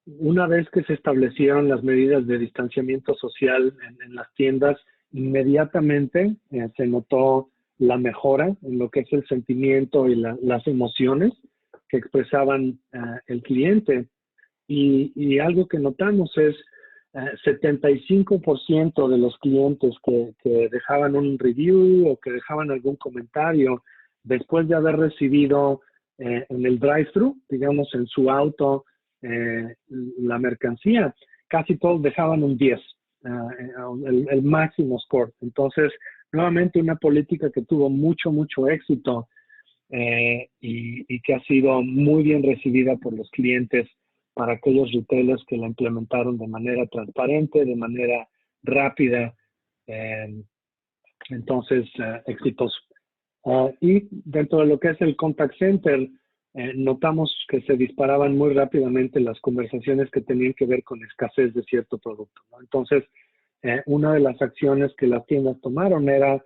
una vez que se establecieron las medidas de distanciamiento social en las tiendas, inmediatamente se notó la mejora en lo que es el sentimiento y las emociones que expresaban el cliente. Y algo que notamos es 75% de los clientes que dejaban un review o que dejaban algún comentario después de haber recibido en el drive-thru, digamos en su auto, la mercancía, casi todos dejaban un 10, el máximo score. Entonces, nuevamente una política que tuvo mucho éxito y que ha sido muy bien recibida por los clientes para aquellos retailers que la implementaron de manera transparente, de manera rápida, entonces exitoso. Y dentro de lo que es el contact center, notamos que se disparaban muy rápidamente las conversaciones que tenían que ver con escasez de cierto producto, ¿no? Entonces, una de las acciones que las tiendas tomaron era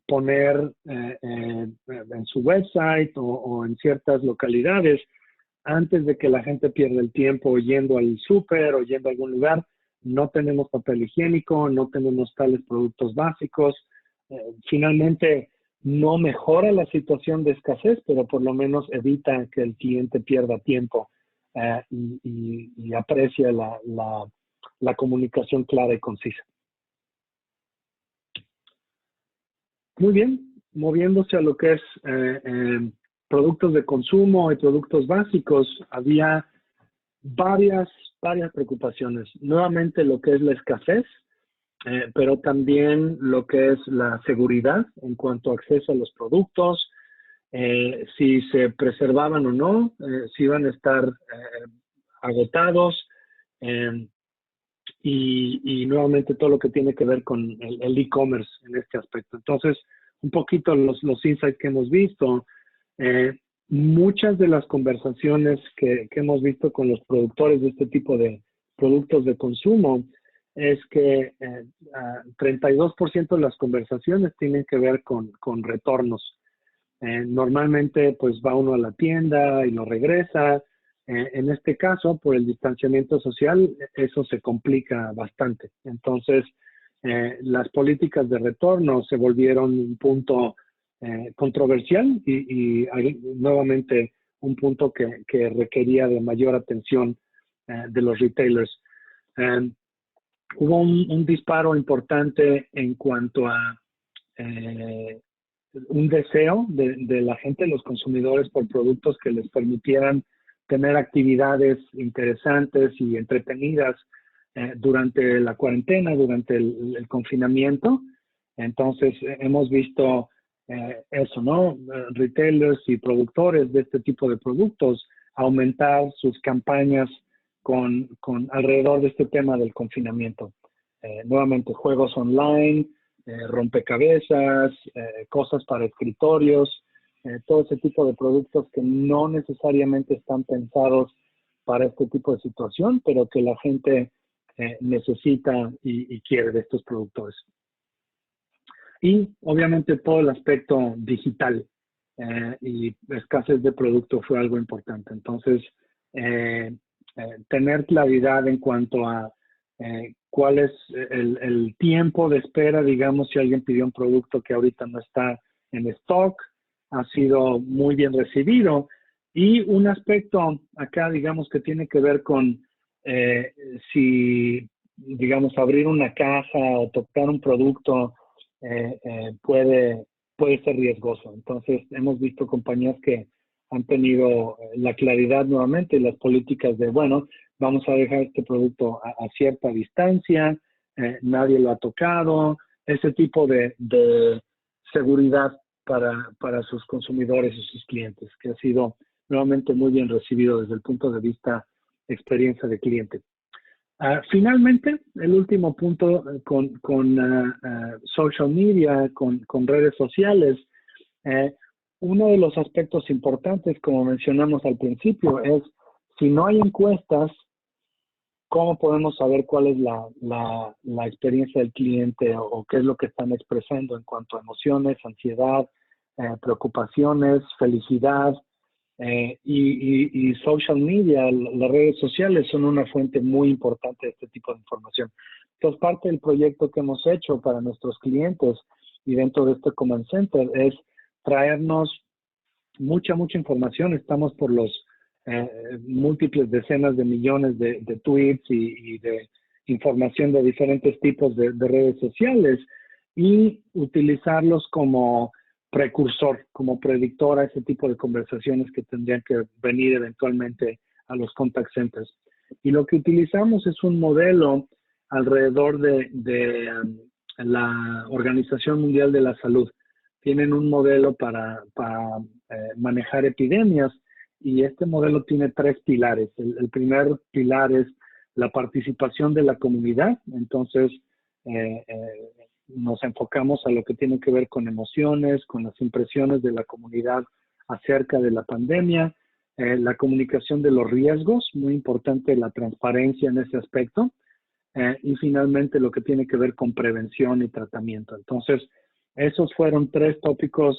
poner en su website o en ciertas localidades, antes de que la gente pierda el tiempo yendo al súper o yendo a algún lugar, no tenemos papel higiénico, no tenemos tales productos básicos. Finalmente, no mejora la situación de escasez, pero por lo menos evita que el cliente pierda tiempo y aprecia la comunicación clara y concisa. Muy bien, moviéndose a lo que es productos de consumo y productos básicos, había varias preocupaciones. Nuevamente lo que es la escasez, pero también lo que es la seguridad en cuanto a acceso a los productos, si se preservaban o no, si iban a estar agotados, y nuevamente todo lo que tiene que ver con el e-commerce en este aspecto. Entonces, un poquito los insights que hemos visto, muchas de las conversaciones que hemos visto con los productores de este tipo de productos de consumo es que 32% de las conversaciones tienen que ver con retornos. Normalmente pues va uno a la tienda y lo regresa. En este caso, por el distanciamiento social, eso se complica bastante. Entonces, las políticas de retorno se volvieron un punto controversial y nuevamente un punto que requería de mayor atención de los retailers. Hubo un disparo importante en cuanto a un deseo de la gente, los consumidores, por productos que les permitieran tener actividades interesantes y entretenidas durante la cuarentena, durante el confinamiento. Entonces, hemos visto eso, ¿no? Retailers y productores de este tipo de productos aumentar sus campañas con alrededor de este tema del confinamiento. Nuevamente, juegos online, rompecabezas, cosas para escritorios, todo ese tipo de productos que no necesariamente están pensados para este tipo de situación, pero que la gente necesita y quiere de estos productores. Y obviamente todo el aspecto digital y escasez de producto fue algo importante. Entonces, tener claridad en cuanto a cuál es el tiempo de espera, digamos, si alguien pidió un producto que ahorita no está en stock, ha sido muy bien recibido. Y un aspecto acá, digamos, que tiene que ver con si, digamos, abrir una caja o tocar un producto puede ser riesgoso. Entonces, hemos visto compañías que han tenido la claridad nuevamente y las políticas de, bueno, vamos a dejar este producto a cierta distancia, nadie lo ha tocado, ese tipo de seguridad para sus consumidores y sus clientes, que ha sido nuevamente muy bien recibido desde el punto de vista de experiencia de cliente. Finalmente, el último punto con social media, con redes sociales, uno de los aspectos importantes, como mencionamos al principio, es si no hay encuestas, ¿cómo podemos saber cuál es la experiencia del cliente o qué es lo que están expresando en cuanto a emociones, ansiedad, preocupaciones, felicidad? Y social media, las redes sociales son una fuente muy importante de este tipo de información. Entonces, parte del proyecto que hemos hecho para nuestros clientes y dentro de este Command Center es traernos mucha información. Estamos por los múltiples decenas de millones de tweets y de información de diferentes tipos de redes sociales y utilizarlos como precursor, como predictor a ese tipo de conversaciones que tendrían que venir eventualmente a los contact centers. Y lo que utilizamos es un modelo alrededor de la Organización Mundial de la Salud. Tienen un modelo para manejar epidemias y este modelo tiene 3 pilares. El primer pilar es la participación de la comunidad. Entonces, nos enfocamos a lo que tiene que ver con emociones, con las impresiones de la comunidad acerca de la pandemia, la comunicación de los riesgos, muy importante la transparencia en ese aspecto, y finalmente lo que tiene que ver con prevención y tratamiento. Entonces, esos fueron 3 tópicos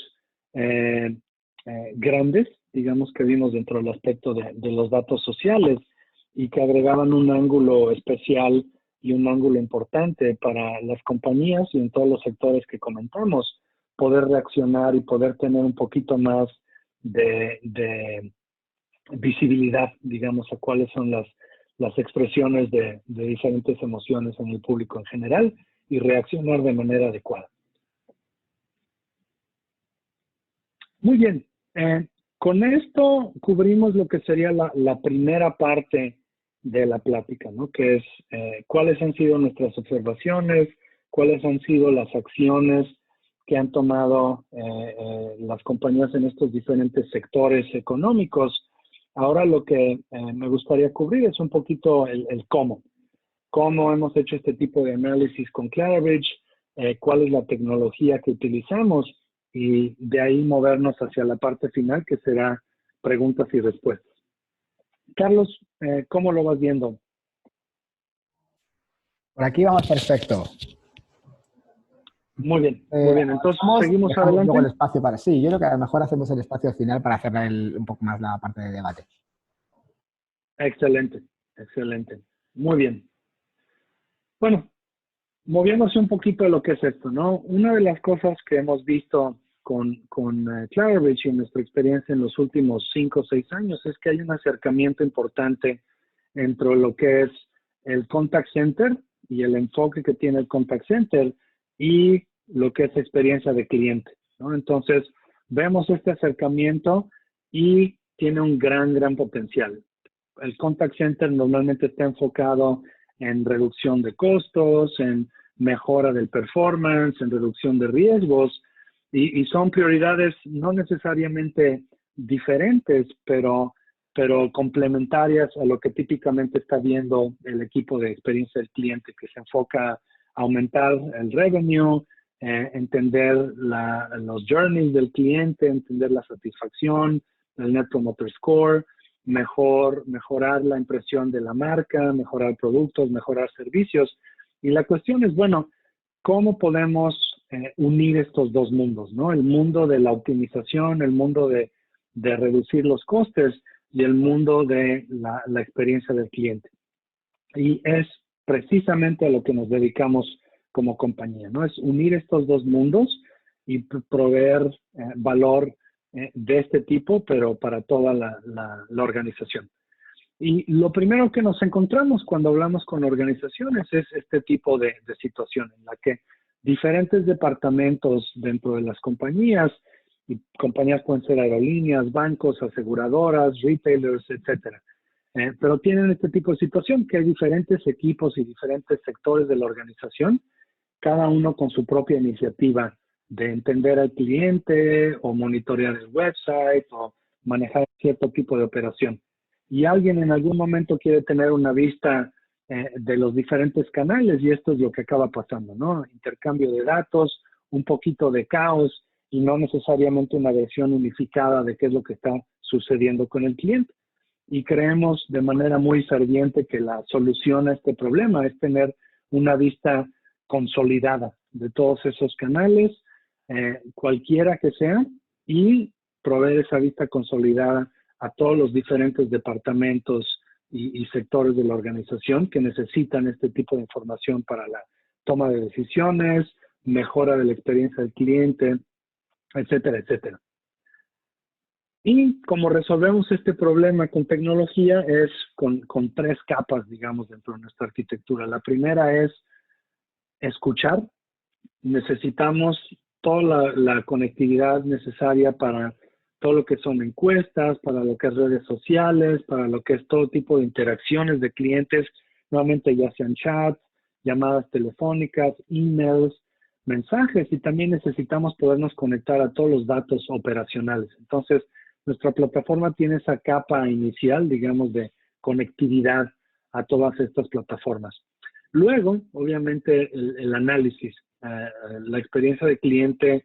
grandes, digamos, que vimos dentro del aspecto de los datos sociales y que agregaban un ángulo especial y un ángulo importante para las compañías y en todos los sectores que comentamos, poder reaccionar y poder tener un poquito más de visibilidad, digamos, a cuáles son las expresiones de diferentes emociones en el público en general y reaccionar de manera adecuada. Muy bien. Con esto cubrimos lo que sería la primera parte de la plática, ¿no? Que es cuáles han sido nuestras observaciones, cuáles han sido las acciones que han tomado las compañías en estos diferentes sectores económicos. Ahora lo que me gustaría cubrir es un poquito el cómo. Cómo hemos hecho este tipo de análisis con Clarabridge, cuál es la tecnología que utilizamos y de ahí movernos hacia la parte final que será preguntas y respuestas. Carlos, ¿cómo lo vas viendo? Por aquí vamos perfecto. Muy bien, muy bien. Entonces, ¿seguimos adelante? Luego el espacio para... Sí, yo creo que a lo mejor hacemos el espacio al final para hacer un poco más la parte de debate. Excelente, excelente. Muy bien. Bueno, moviéndose un poquito de lo que es esto, ¿no? Una de las cosas que hemos visto con Clarabridge y en nuestra experiencia en los últimos 5 o 6 años es que hay un acercamiento importante entre lo que es el contact center y el enfoque que tiene el contact center y lo que es experiencia de cliente, ¿no? Entonces, vemos este acercamiento y tiene un gran potencial. El contact center normalmente está enfocado en reducción de costos, en mejora del performance, en reducción de riesgos, y son prioridades no necesariamente diferentes, pero complementarias a lo que típicamente está viendo el equipo de experiencia del cliente, que se enfoca a aumentar el revenue, entender los journeys del cliente, entender la satisfacción, el Net Promoter Score, mejorar la impresión de la marca, mejorar productos, mejorar servicios. Y la cuestión es, bueno, ¿cómo podemos unir estos dos mundos, ¿no? El mundo de la optimización, el mundo de reducir los costes y el mundo de la experiencia del cliente. Y es precisamente a lo que nos dedicamos como compañía, ¿no? Es unir estos dos mundos y proveer valor de este tipo, pero para toda la organización. Y lo primero que nos encontramos cuando hablamos con organizaciones es este tipo de situación en la que diferentes departamentos dentro de las compañías, y compañías pueden ser aerolíneas, bancos, aseguradoras, retailers, etcétera, pero tienen este tipo de situación que hay diferentes equipos y diferentes sectores de la organización, cada uno con su propia iniciativa de entender al cliente o monitorear el website o manejar cierto tipo de operación. Y alguien en algún momento quiere tener una vista de los diferentes canales y esto es lo que acaba pasando, ¿no? Intercambio de datos, un poquito de caos y no necesariamente una versión unificada de qué es lo que está sucediendo con el cliente. Y creemos de manera muy ferviente que la solución a este problema es tener una vista consolidada de todos esos canales, cualquiera que sea, y proveer esa vista consolidada a todos los diferentes departamentos y sectores de la organización que necesitan este tipo de información para la toma de decisiones, mejora de la experiencia del cliente, etcétera, etcétera. Y como resolvemos este problema con tecnología es con 3 capas, digamos, dentro de nuestra arquitectura. La primera es escuchar. Necesitamos toda la conectividad necesaria para todo lo que son encuestas, para lo que es redes sociales, para lo que es todo tipo de interacciones de clientes, nuevamente ya sean chats, llamadas telefónicas, emails, mensajes, y también necesitamos podernos conectar a todos los datos operacionales. Entonces, nuestra plataforma tiene esa capa inicial, digamos, de conectividad a todas estas plataformas. Luego, obviamente, el análisis. La experiencia de cliente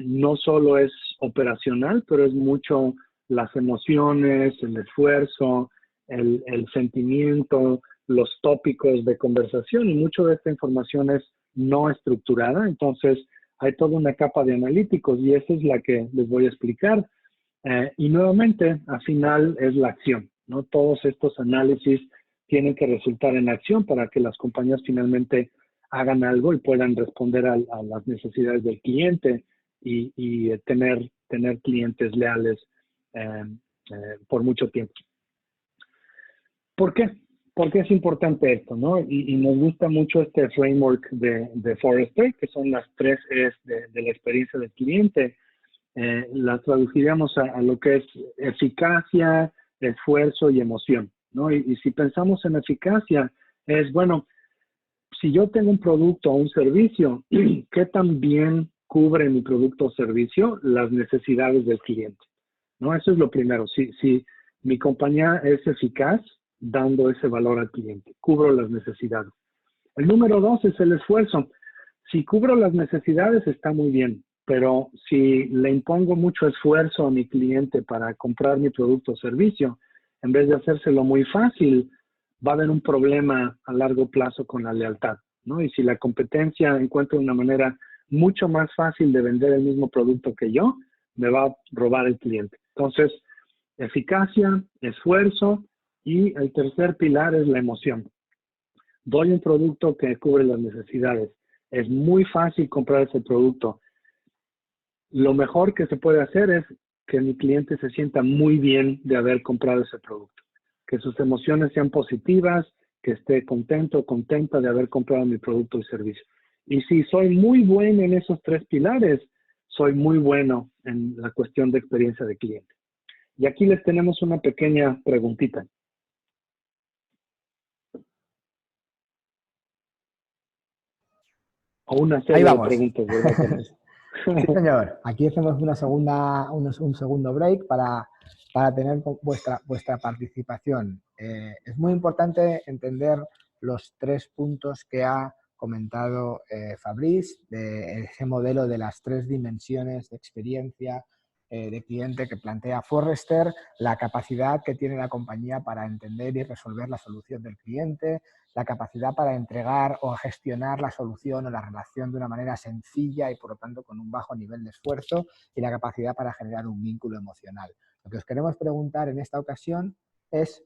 no solo es operacional, pero es mucho las emociones, el esfuerzo, el sentimiento, los tópicos de conversación, y mucho de esta información es no estructurada. Entonces, hay toda una capa de analíticos y esa es la que les voy a explicar. Y nuevamente, al final es la acción, ¿no? Todos estos análisis tienen que resultar en acción para que las compañías finalmente hagan algo y puedan responder a las necesidades del cliente y tener clientes leales por mucho tiempo. ¿Por qué? Porque es importante esto, ¿no? Y nos gusta mucho este framework de Forrester, que son las 3 E's de la experiencia del cliente. Las traduciríamos a lo que es eficacia, esfuerzo y emoción, ¿no? Y si pensamos en eficacia, es, bueno, si yo tengo un producto o un servicio, ¿qué tan bien cubre mi producto o servicio las necesidades del cliente? ¿No? Eso es lo primero. Si mi compañía es eficaz dando ese valor al cliente, cubro las necesidades. El número 2 es el esfuerzo. Si cubro las necesidades está muy bien, pero si le impongo mucho esfuerzo a mi cliente para comprar mi producto o servicio, en vez de hacérselo muy fácil, va a haber un problema a largo plazo con la lealtad, ¿no? Y si la competencia encuentra una manera mucho más fácil de vender el mismo producto que yo, me va a robar el cliente. Entonces, eficacia, esfuerzo, y el tercer pilar es la emoción. Doy un producto que cubre las necesidades. Es muy fácil comprar ese producto. Lo mejor que se puede hacer es que mi cliente se sienta muy bien de haber comprado ese producto. Que sus emociones sean positivas, que esté contento o contenta de haber comprado mi producto y servicio. Y si soy muy bueno en esos 3 pilares, soy muy bueno en la cuestión de experiencia de cliente. Y aquí les tenemos una pequeña preguntita. O una Ahí serie de vamos. preguntas, ¿verdad? Sí, señor. Aquí hacemos un segundo break para tener vuestra participación. Es muy importante entender los 3 puntos que ha comentado Fabrice, de ese modelo de las 3 dimensiones de experiencia de cliente que plantea Forrester, la capacidad que tiene la compañía para entender y resolver la solución del cliente, la capacidad para entregar o gestionar la solución o la relación de una manera sencilla y por lo tanto con un bajo nivel de esfuerzo, y la capacidad para generar un vínculo emocional. Lo que os queremos preguntar en esta ocasión es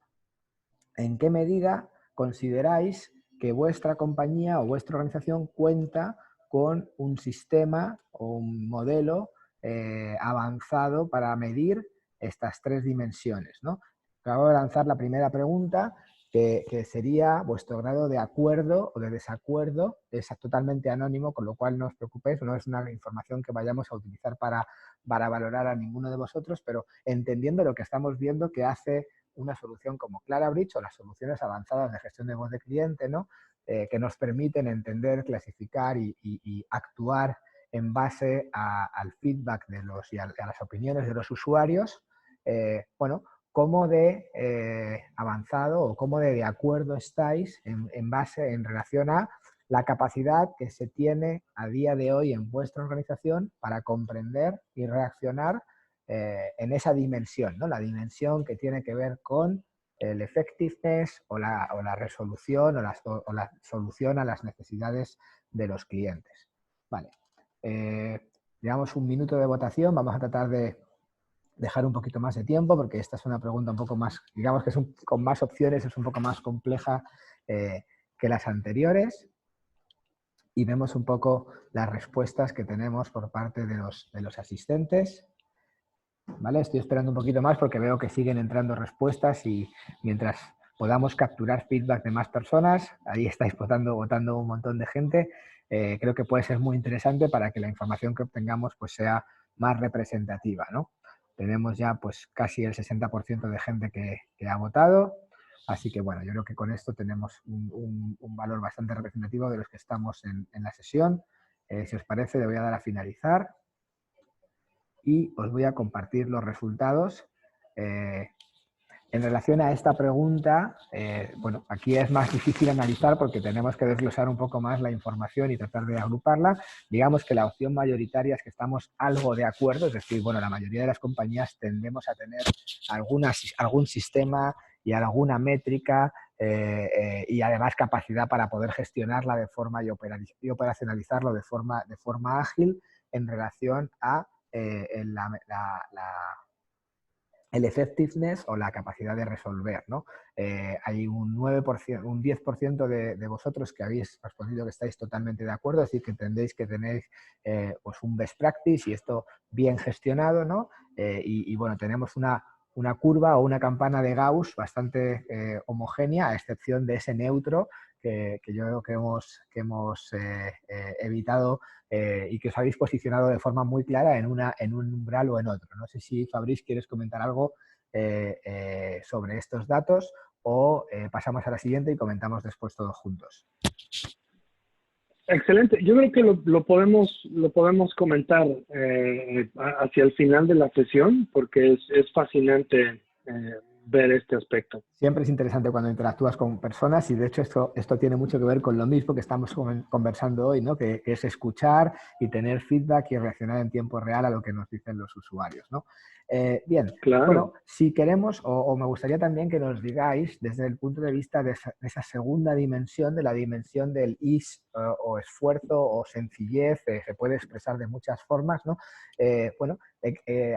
¿en qué medida consideráis que vuestra compañía o vuestra organización cuenta con un sistema o un modelo avanzado para medir estas 3 dimensiones, ¿no? Acabo de lanzar la primera pregunta, que sería vuestro grado de acuerdo o de desacuerdo. Es totalmente anónimo, con lo cual no os preocupéis, no es una información que vayamos a utilizar para valorar a ninguno de vosotros, pero entendiendo lo que estamos viendo que hace una solución como Clarabridge o las soluciones avanzadas de gestión de voz de cliente, ¿no? Que nos permiten entender, clasificar y actuar en base al feedback de y a las opiniones de los usuarios. Bueno, cómo de avanzado o cómo de acuerdo estáis en relación a la capacidad que se tiene a día de hoy en vuestra organización para comprender y reaccionar en esa dimensión, ¿no? La dimensión que tiene que ver con el effectiveness o la resolución o la solución a las necesidades de los clientes. Vale. Llevamos un minuto de votación, vamos a tratar de dejar un poquito más de tiempo porque esta es una pregunta un poco más, digamos que es con más opciones, es un poco más compleja que las anteriores, y vemos un poco las respuestas que tenemos por parte de los asistentes. ¿Vale? Estoy esperando un poquito más porque veo que siguen entrando respuestas y mientras podamos capturar feedback de más personas, ahí estáis votando un montón de gente, creo que puede ser muy interesante para que la información que obtengamos pues sea más representativa, ¿no? Tenemos ya pues casi el 60% de gente que ha votado, así que bueno, yo creo que con esto tenemos un valor bastante representativo de los que estamos en la sesión. Si os parece, le voy a dar a finalizar y os voy a compartir los resultados. En relación a esta pregunta, bueno, aquí es más difícil analizar porque tenemos que desglosar un poco más la información y tratar de agruparla. Digamos que la opción mayoritaria es que estamos algo de acuerdo, es decir, bueno, la mayoría de las compañías tendemos a tener algún sistema y alguna métrica y además capacidad para poder gestionarla de forma y operacionalizarlo de forma ágil en relación a el effectiveness o la capacidad de resolver, ¿no? Hay un 9%, un 10% de vosotros que habéis respondido que estáis totalmente de acuerdo, es decir, que entendéis que tenéis pues un best practice y esto bien gestionado, ¿no? Y bueno, tenemos una curva o una campana de Gauss bastante homogénea, a excepción de ese neutro que yo creo que hemos evitado y que os habéis posicionado de forma muy clara en un umbral o en otro. No sé si, Fabrice, quieres comentar algo sobre estos datos o pasamos a la siguiente y comentamos después todos juntos. Excelente. Yo creo que lo podemos comentar hacia el final de la sesión porque es fascinante ver este aspecto. Siempre es interesante cuando interactúas con personas y de hecho esto tiene mucho que ver con lo mismo que estamos conversando hoy, ¿no? Que es escuchar y tener feedback y reaccionar en tiempo real a lo que nos dicen los usuarios, ¿no? Bien, claro. Bueno, si queremos o me gustaría también que nos digáis desde el punto de vista de esa segunda dimensión, de la dimensión del ease o esfuerzo o sencillez, se puede expresar de muchas formas, ¿no? Bueno,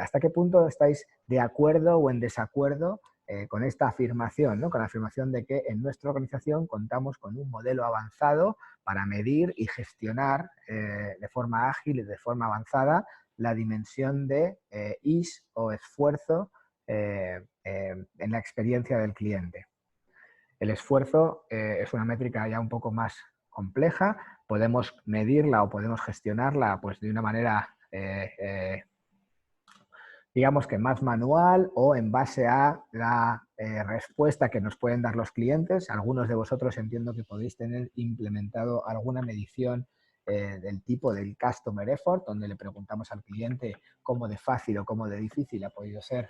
¿hasta qué punto estáis de acuerdo o en desacuerdo con esta afirmación, ¿no? Con la afirmación de que en nuestra organización contamos con un modelo avanzado para medir y gestionar de forma ágil y de forma avanzada la dimensión de ease o esfuerzo en la experiencia del cliente? El esfuerzo es una métrica ya un poco más compleja, podemos medirla o podemos gestionarla pues, de una manera digamos que más manual o en base a la respuesta que nos pueden dar los clientes. Algunos de vosotros entiendo que podéis tener implementado alguna medición del tipo del Customer Effort, donde le preguntamos al cliente cómo de fácil o cómo de difícil ha podido ser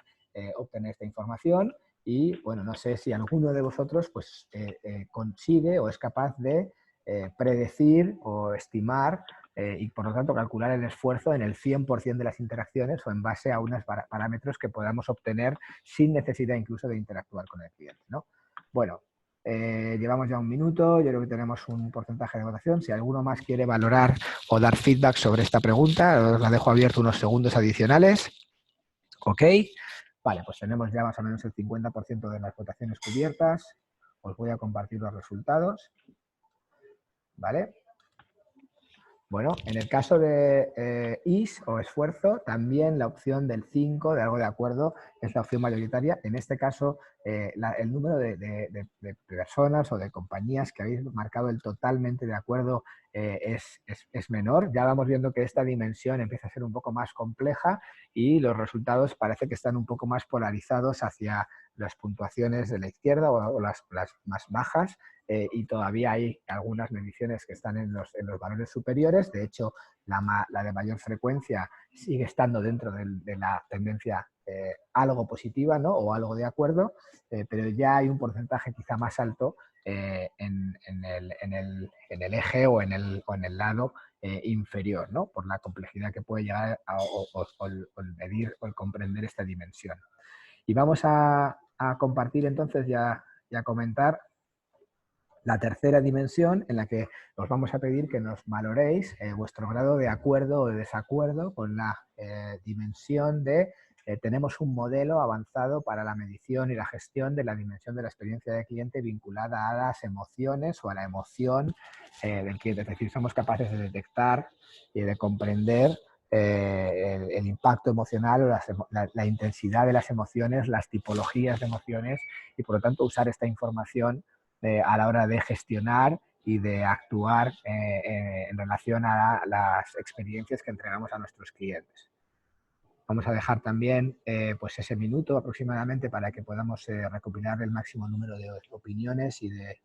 obtener esta información. Y bueno, no sé si alguno de vosotros pues, consigue o es capaz de predecir o estimar y por lo tanto calcular el esfuerzo en el 100% de las interacciones o en base a unos parámetros que podamos obtener sin necesidad incluso de interactuar con el cliente, ¿no? Bueno, llevamos ya un minuto, yo creo que tenemos un porcentaje de votación. Si alguno más quiere valorar o dar feedback sobre esta pregunta, os la dejo abierto unos segundos adicionales. ¿Ok? Vale, pues tenemos ya más o menos el 50% de las votaciones cubiertas. Os voy a compartir los resultados. ¿Vale? Bueno, en el caso de is o esfuerzo, también la opción del 5, de algo de acuerdo, es la opción mayoritaria. En este caso, el número de personas o de compañías que habéis marcado el totalmente de acuerdo es menor. Ya vamos viendo que esta dimensión empieza a ser un poco más compleja y los resultados parece que están un poco más polarizados hacia las puntuaciones de la izquierda o las más bajas. Y todavía hay algunas mediciones que están en los valores superiores. De hecho, la de mayor frecuencia sigue estando dentro de la tendencia algo positiva, ¿no? O algo de acuerdo, pero ya hay un porcentaje quizá más alto en el eje o en el lado inferior, ¿no? Por la complejidad que puede llegar el medir o el comprender esta dimensión. Y vamos a compartir entonces y a comentar la tercera dimensión, en la que os vamos a pedir que nos valoréis vuestro grado de acuerdo o de desacuerdo con la dimensión de tenemos un modelo avanzado para la medición y la gestión de la dimensión de la experiencia de cliente vinculada a las emociones o a la emoción del cliente. Es decir, somos capaces de detectar y de comprender el impacto emocional o la intensidad de las emociones, las tipologías de emociones y, por lo tanto, usar esta información a la hora de gestionar y de actuar en relación a las experiencias que entregamos a nuestros clientes. Vamos a dejar también pues ese minuto aproximadamente para que podamos recopilar el máximo número de opiniones y de...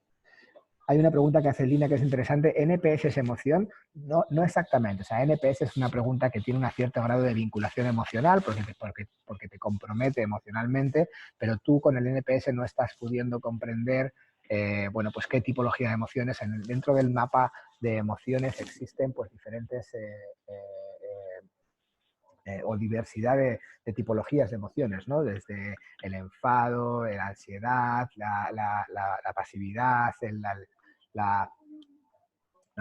Hay una pregunta que hace Lina que es interesante. ¿NPS es emoción? No, no exactamente. O sea, NPS es una pregunta que tiene un cierto grado de vinculación emocional porque te compromete emocionalmente, pero tú con el NPS no estás pudiendo comprender bueno, pues qué tipología de emociones. Dentro del mapa de emociones existen pues diferentes o diversidad de tipologías de emociones, ¿no? Desde el enfado, la ansiedad, la pasividad, la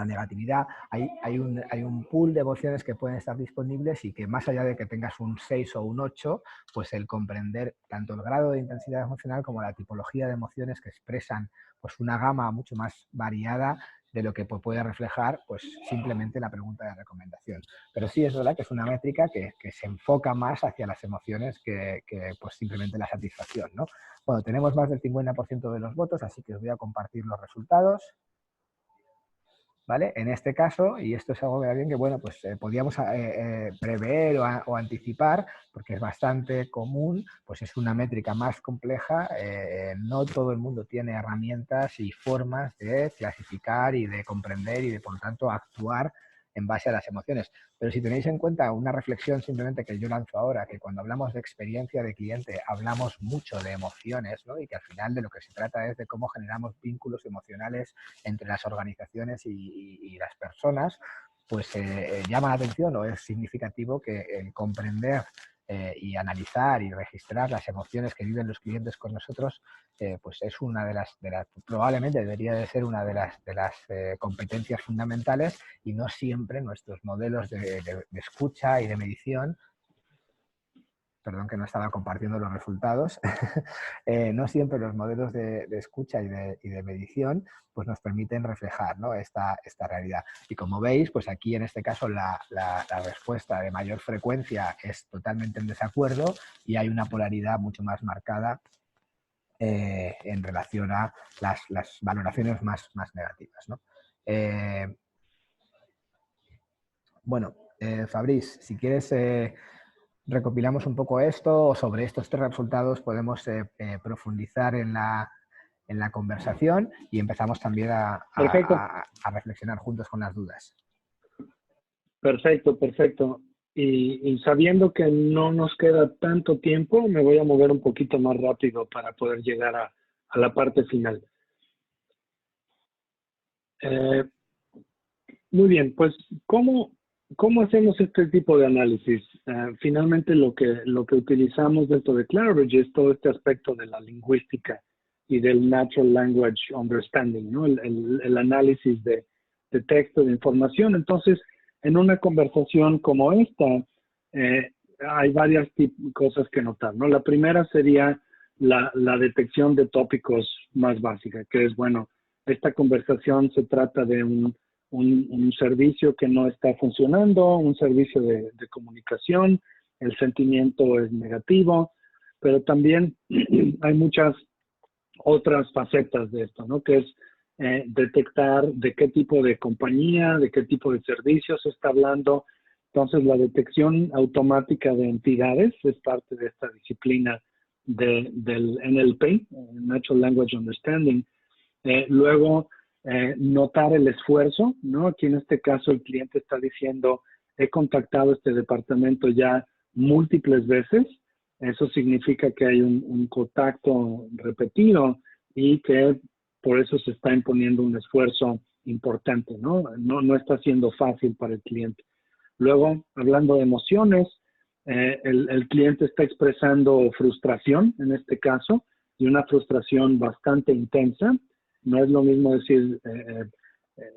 negatividad. Hay un pool de emociones que pueden estar disponibles y que, más allá de que tengas un 6 o un 8, pues el comprender tanto el grado de intensidad emocional como la tipología de emociones que expresan pues una gama mucho más variada de lo que puede reflejar pues simplemente la pregunta de recomendación. Pero sí es verdad que es una métrica que se enfoca más hacia las emociones que pues simplemente la satisfacción, ¿no? Bueno, tenemos más del 50% de los votos, así que os voy a compartir los resultados. ¿Vale? En este caso, y esto es algo que bueno, pues podíamos prever o anticipar, porque es bastante común, pues es una métrica más compleja, no todo el mundo tiene herramientas y formas de clasificar y de comprender y de, por lo tanto, actuar en base a las emociones. Pero si tenéis en cuenta una reflexión simplemente que yo lanzo ahora, que cuando hablamos de experiencia de cliente hablamos mucho de emociones, ¿no? Y que al final de lo que se trata es de cómo generamos vínculos emocionales entre las organizaciones y las personas, pues llama la atención o es significativo que el comprender y analizar y registrar las emociones que viven los clientes con nosotros, pues es una de las probablemente debería de ser una de las competencias fundamentales, y no siempre nuestros modelos de escucha y de medición, perdón que no estaba compartiendo los resultados, no siempre los modelos de escucha y de medición pues nos permiten reflejar, ¿no? esta realidad. Y como veis, pues aquí en este caso la respuesta de mayor frecuencia es totalmente en desacuerdo y hay una polaridad mucho más marcada en relación a las valoraciones más negativas, ¿no? Bueno, Fabrice, si quieres... recopilamos un poco esto, o sobre estos tres resultados podemos profundizar en la conversación y empezamos también a reflexionar juntos con las dudas. Perfecto, perfecto. Y sabiendo que no nos queda tanto tiempo, me voy a mover un poquito más rápido para poder llegar a la parte final. Muy bien, pues, ¿cómo hacemos este tipo de análisis? Finalmente, lo que utilizamos dentro de Clarabridge es todo este aspecto de la lingüística y del Natural Language Understanding, ¿no? El análisis de texto, de información. Entonces, en una conversación como esta, hay varias cosas que notar, ¿no? La primera sería la detección de tópicos más básica, que es, bueno, esta conversación se trata de un servicio que no está funcionando, un servicio de comunicación, el sentimiento es negativo, pero también hay muchas otras facetas de esto, ¿no? Que es detectar de qué tipo de compañía, de qué tipo de servicios se está hablando. Entonces, la detección automática de entidades es parte de esta disciplina del NLP, Natural Language Understanding. Luego, notar el esfuerzo, ¿no? Aquí en este caso el cliente está diciendo, he contactado este departamento ya múltiples veces. Eso significa que hay un contacto repetido y que por eso se está imponiendo un esfuerzo importante, ¿no? No está siendo fácil para el cliente. Luego, hablando de emociones, el cliente está expresando frustración, en este caso, y una frustración bastante intensa. No es lo mismo decir,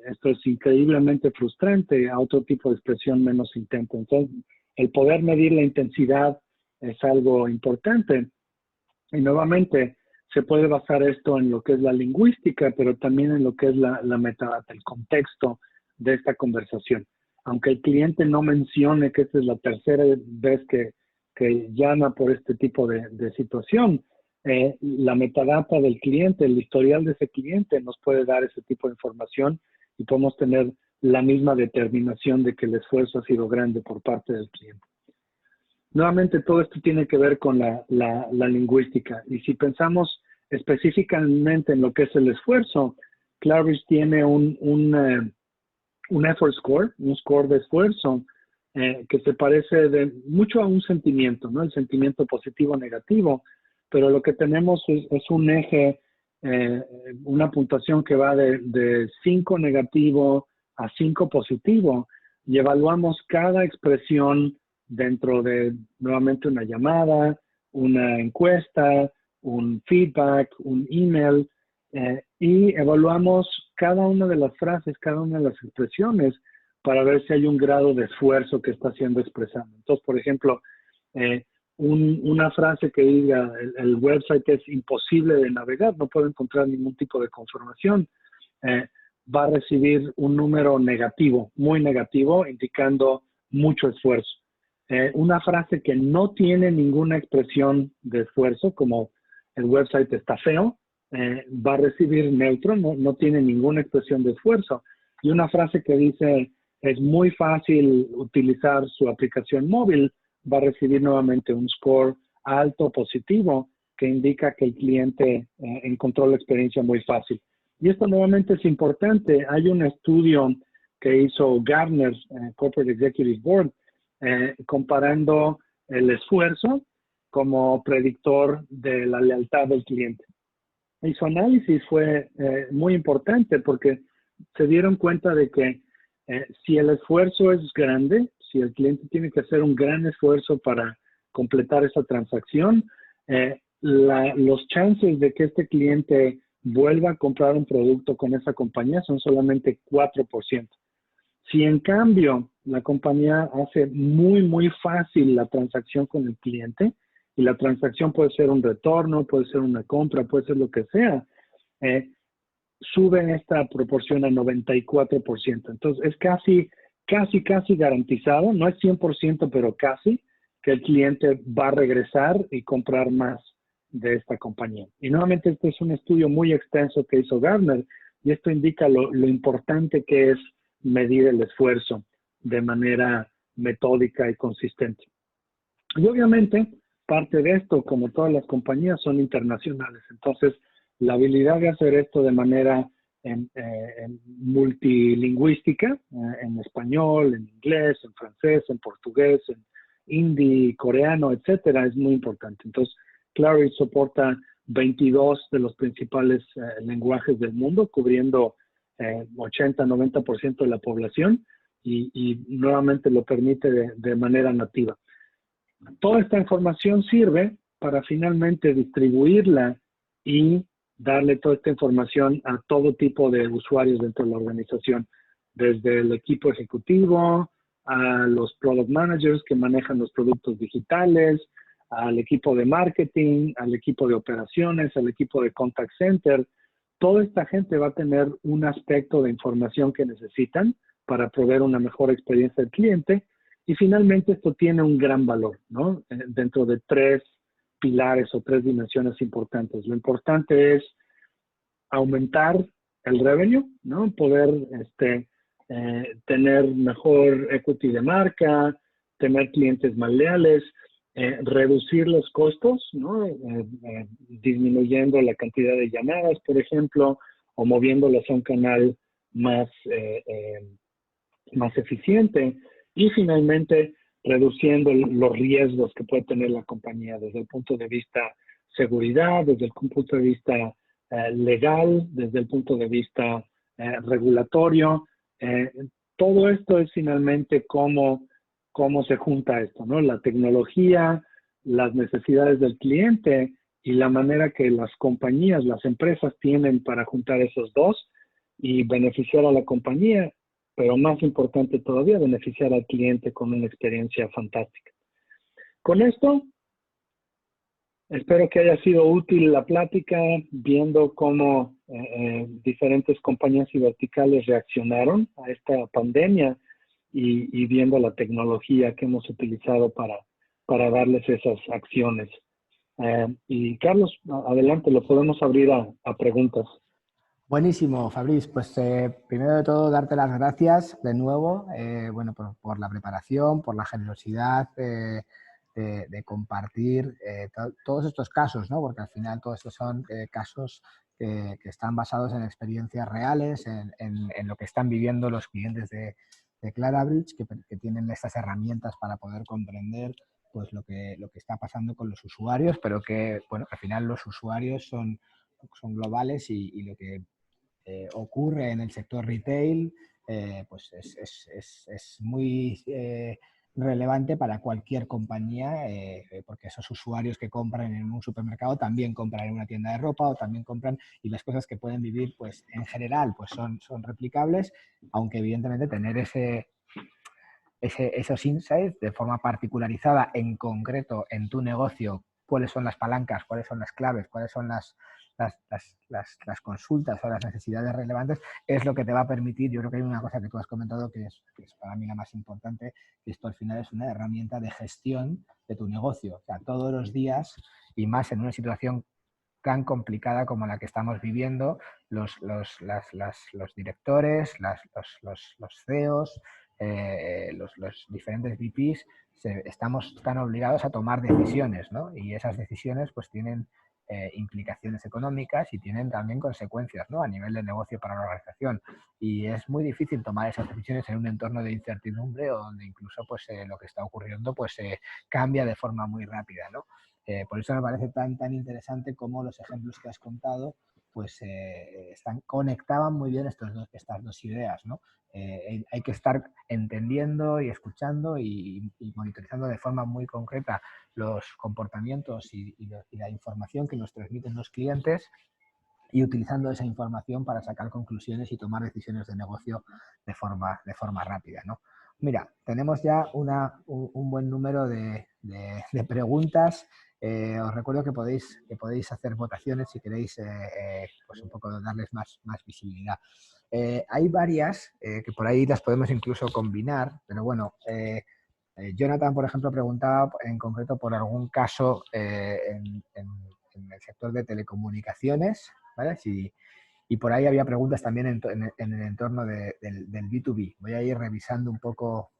esto es increíblemente frustrante, a otro tipo de expresión menos intensa. Entonces, el poder medir la intensidad es algo importante. Y nuevamente, se puede basar esto en lo que es la lingüística, pero también en lo que es la metadata, el contexto de esta conversación. Aunque el cliente no mencione que esta es la tercera vez que llama por este tipo de situación, la metadata del cliente, el historial de ese cliente nos puede dar ese tipo de información y podemos tener la misma determinación de que el esfuerzo ha sido grande por parte del cliente. Nuevamente, todo esto tiene que ver con la lingüística. Y si pensamos específicamente en lo que es el esfuerzo, Clarabridge tiene un effort score, un score de esfuerzo, que se parece mucho a un sentimiento, ¿no? El sentimiento positivo o negativo, pero lo que tenemos es un eje, una puntuación que va de 5 negativo a 5 positivo, y evaluamos cada expresión dentro de, nuevamente, una llamada, una encuesta, un feedback, un email, y evaluamos cada una de las frases, cada una de las expresiones para ver si hay un grado de esfuerzo que está siendo expresado. Entonces, por ejemplo, una frase que diga el website es imposible de navegar, no puedo encontrar ningún tipo de confirmación, va a recibir un número negativo, muy negativo, indicando mucho esfuerzo. Una frase que no tiene ninguna expresión de esfuerzo, como el website está feo, va a recibir neutro, no tiene ninguna expresión de esfuerzo. Y una frase que dice, es muy fácil utilizar su aplicación móvil, va a recibir nuevamente un score alto positivo, que indica que el cliente encontró la experiencia muy fácil. Y esto nuevamente es importante. Hay un estudio que hizo Gartner, Corporate Executive Board, comparando el esfuerzo como predictor de la lealtad del cliente. Y su análisis fue muy importante porque se dieron cuenta de que si el esfuerzo es grande, si el cliente tiene que hacer un gran esfuerzo para completar esa transacción, los chances de que este cliente vuelva a comprar un producto con esa compañía son solamente 4%. Si en cambio la compañía hace muy fácil la transacción con el cliente, y la transacción puede ser un retorno, puede ser una compra, puede ser lo que sea, sube esta proporción a 94%. Entonces es casi garantizado, no es 100%, pero casi, que el cliente va a regresar y comprar más de esta compañía. Y nuevamente este es un estudio muy extenso que hizo Gartner, y esto indica lo importante que es medir el esfuerzo de manera metódica y consistente. Y obviamente, parte de esto, como todas las compañías, son internacionales. Entonces, la habilidad de hacer esto de manera multilingüística, en español, en inglés, en francés, en portugués, en hindi, coreano, etcétera, es muy importante. Entonces, Clarabridge soporta 22 de los principales lenguajes del mundo, cubriendo 80-90% de la población, y nuevamente lo permite de manera nativa. Toda esta información sirve para finalmente distribuirla y darle toda esta información a todo tipo de usuarios dentro de la organización, desde el equipo ejecutivo, a los product managers que manejan los productos digitales, al equipo de marketing, al equipo de operaciones, al equipo de contact center. Toda esta gente va a tener un aspecto de información que necesitan para proveer una mejor experiencia al cliente. Y finalmente esto tiene un gran valor, ¿no? Dentro de 3 pilares o 3 dimensiones importantes. Lo importante es aumentar el revenue, ¿no? Poder tener mejor equity de marca, tener clientes más leales, reducir los costos, ¿no? Disminuyendo la cantidad de llamadas, por ejemplo, o moviéndolas a un canal más eficiente. Y finalmente, reduciendo los riesgos que puede tener la compañía desde el punto de vista seguridad, desde el punto de vista legal, desde el punto de vista regulatorio. Todo esto es finalmente cómo se junta esto, ¿no? La tecnología, las necesidades del cliente y la manera que las compañías, las empresas tienen para juntar esos dos y beneficiar a la compañía, pero más importante todavía, beneficiar al cliente con una experiencia fantástica. Con esto, espero que haya sido útil la plática, viendo cómo diferentes compañías y verticales reaccionaron a esta pandemia y viendo la tecnología que hemos utilizado para darles esas acciones. Y Carlos, adelante, lo podemos abrir a preguntas. Buenísimo, Fabriz. Pues primero de todo, darte las gracias de nuevo, bueno, por la preparación, por la generosidad de compartir todos estos casos, ¿no? Porque al final todos estos son casos que están basados en experiencias reales, en lo que están viviendo los clientes de Clarabridge, que tienen estas herramientas para poder comprender pues lo que está pasando con los usuarios, pero que, bueno, al final los usuarios son globales y lo que ocurre en el sector retail, pues es muy relevante para cualquier compañía, porque esos usuarios que compran en un supermercado también compran en una tienda de ropa o también compran, y las cosas que pueden vivir, pues en general, pues son replicables, aunque evidentemente tener esos insights de forma particularizada, en concreto en tu negocio, cuáles son las palancas, cuáles son las claves, cuáles son las consultas o las necesidades relevantes, es lo que te va a permitir. Yo creo que hay una cosa que tú has comentado que es para mí la más importante, que esto al final es una herramienta de gestión de tu negocio. O sea, todos los días, y más en una situación tan complicada como la que estamos viviendo, los directores, los CEOs, los diferentes VPs, estamos tan obligados a tomar decisiones, ¿no? Y esas decisiones pues tienen implicaciones económicas y tienen también consecuencias, ¿no? A nivel de negocio para la organización. Y es muy difícil tomar esas decisiones en un entorno de incertidumbre o donde incluso pues, lo que está ocurriendo pues, cambia de forma muy rápida, ¿no? Por eso me parece tan interesante cómo los ejemplos que has contado pues conectaban muy bien estas dos ideas, ¿no? Hay que estar entendiendo y escuchando y monitorizando de forma muy concreta los comportamientos y la información que nos transmiten los clientes, y utilizando esa información para sacar conclusiones y tomar decisiones de negocio de forma rápida, ¿no? Mira, tenemos ya un buen número de preguntas. Os recuerdo que podéis hacer votaciones si queréis pues un poco darles más visibilidad. Hay varias que por ahí las podemos incluso combinar, pero bueno, Jonathan, por ejemplo, preguntaba en concreto por algún caso en el sector de telecomunicaciones, ¿vale? Y por ahí había preguntas también en el entorno del B2B. Voy a ir revisando un poco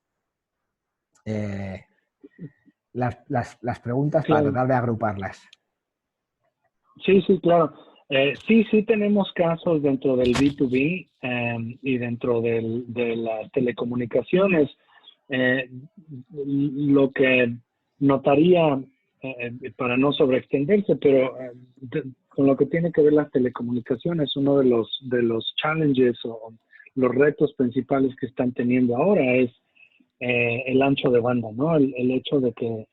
las preguntas para tratar de agruparlas. Sí, claro. Sí tenemos casos dentro del B2B y dentro de las telecomunicaciones. Lo que notaría, para no sobreextenderse, pero con lo que tiene que ver las telecomunicaciones, uno de los challenges o los retos principales que están teniendo ahora es el ancho de banda, ¿no? El hecho de que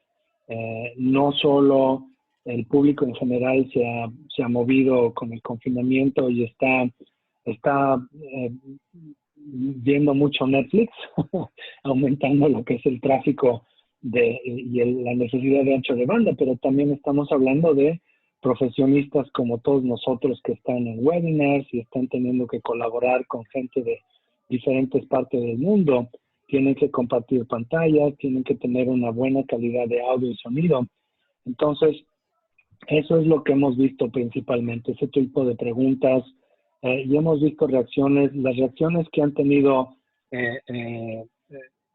no solo el público en general se ha movido con el confinamiento y está viendo mucho Netflix, aumentando lo que es el tráfico y la necesidad de ancho de banda, pero también estamos hablando de profesionistas como todos nosotros que están en webinars y están teniendo que colaborar con gente de diferentes partes del mundo. Tienen que compartir pantallas, tienen que tener una buena calidad de audio y sonido. Entonces, eso es lo que hemos visto principalmente, ese tipo de preguntas. Y hemos visto las reacciones que han tenido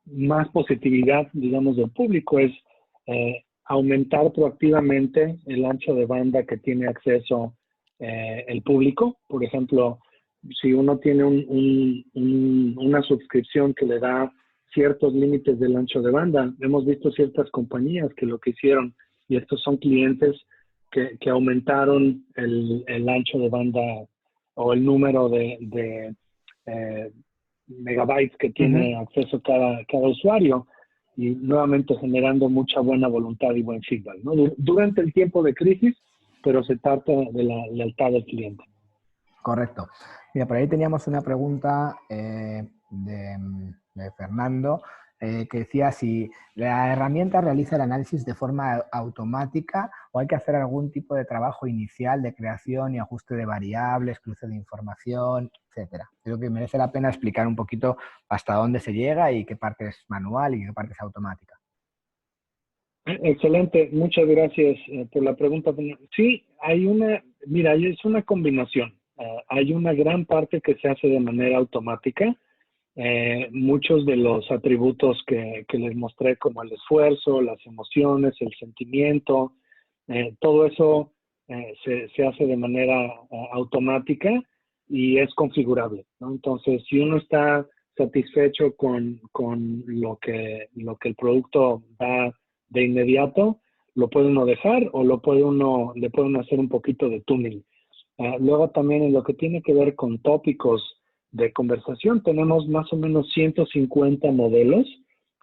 más positividad, digamos, del público es aumentar proactivamente el ancho de banda que tiene acceso el público. Por ejemplo, si uno tiene una suscripción que le da ciertos límites del ancho de banda, hemos visto ciertas compañías que lo que hicieron, y estos son clientes que aumentaron el ancho de banda o el número de megabytes que tiene acceso cada usuario, y nuevamente generando mucha buena voluntad y buen feedback, ¿no? Durante el tiempo de crisis, pero se trata de la lealtad del cliente. Correcto. Mira, por ahí teníamos una pregunta de Fernando que decía si la herramienta realiza el análisis de forma automática o hay que hacer algún tipo de trabajo inicial de creación y ajuste de variables, cruce de información, etcétera. Creo que merece la pena explicar un poquito hasta dónde se llega y qué parte es manual y qué parte es automática. Excelente, muchas gracias por la pregunta. Sí, mira, es una combinación. Hay una gran parte que se hace de manera automática. Muchos de los atributos que les mostré, como el esfuerzo, las emociones, el sentimiento, todo eso se hace de manera automática y es configurable, ¿no? Entonces, si uno está satisfecho con lo que el producto da de inmediato, lo puede uno dejar o le puede uno hacer un poquito de tuning. Luego también en lo que tiene que ver con tópicos de conversación, tenemos más o menos 150 modelos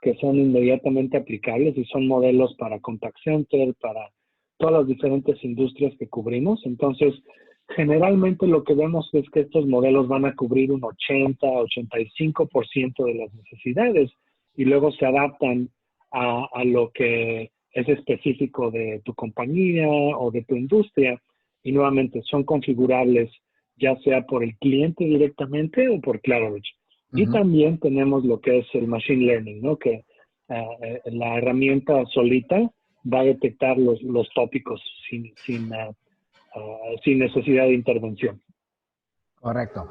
que son inmediatamente aplicables y son modelos para contact center, para todas las diferentes industrias que cubrimos. Entonces, generalmente lo que vemos es que estos modelos van a cubrir un 80-85% de las necesidades y luego se adaptan a lo que es específico de tu compañía o de tu industria, y nuevamente son configurables ya sea por el cliente directamente o por Clarabridge. Y también tenemos lo que es el Machine Learning, ¿no? Que la herramienta solita va a detectar los tópicos sin necesidad de intervención. Correcto.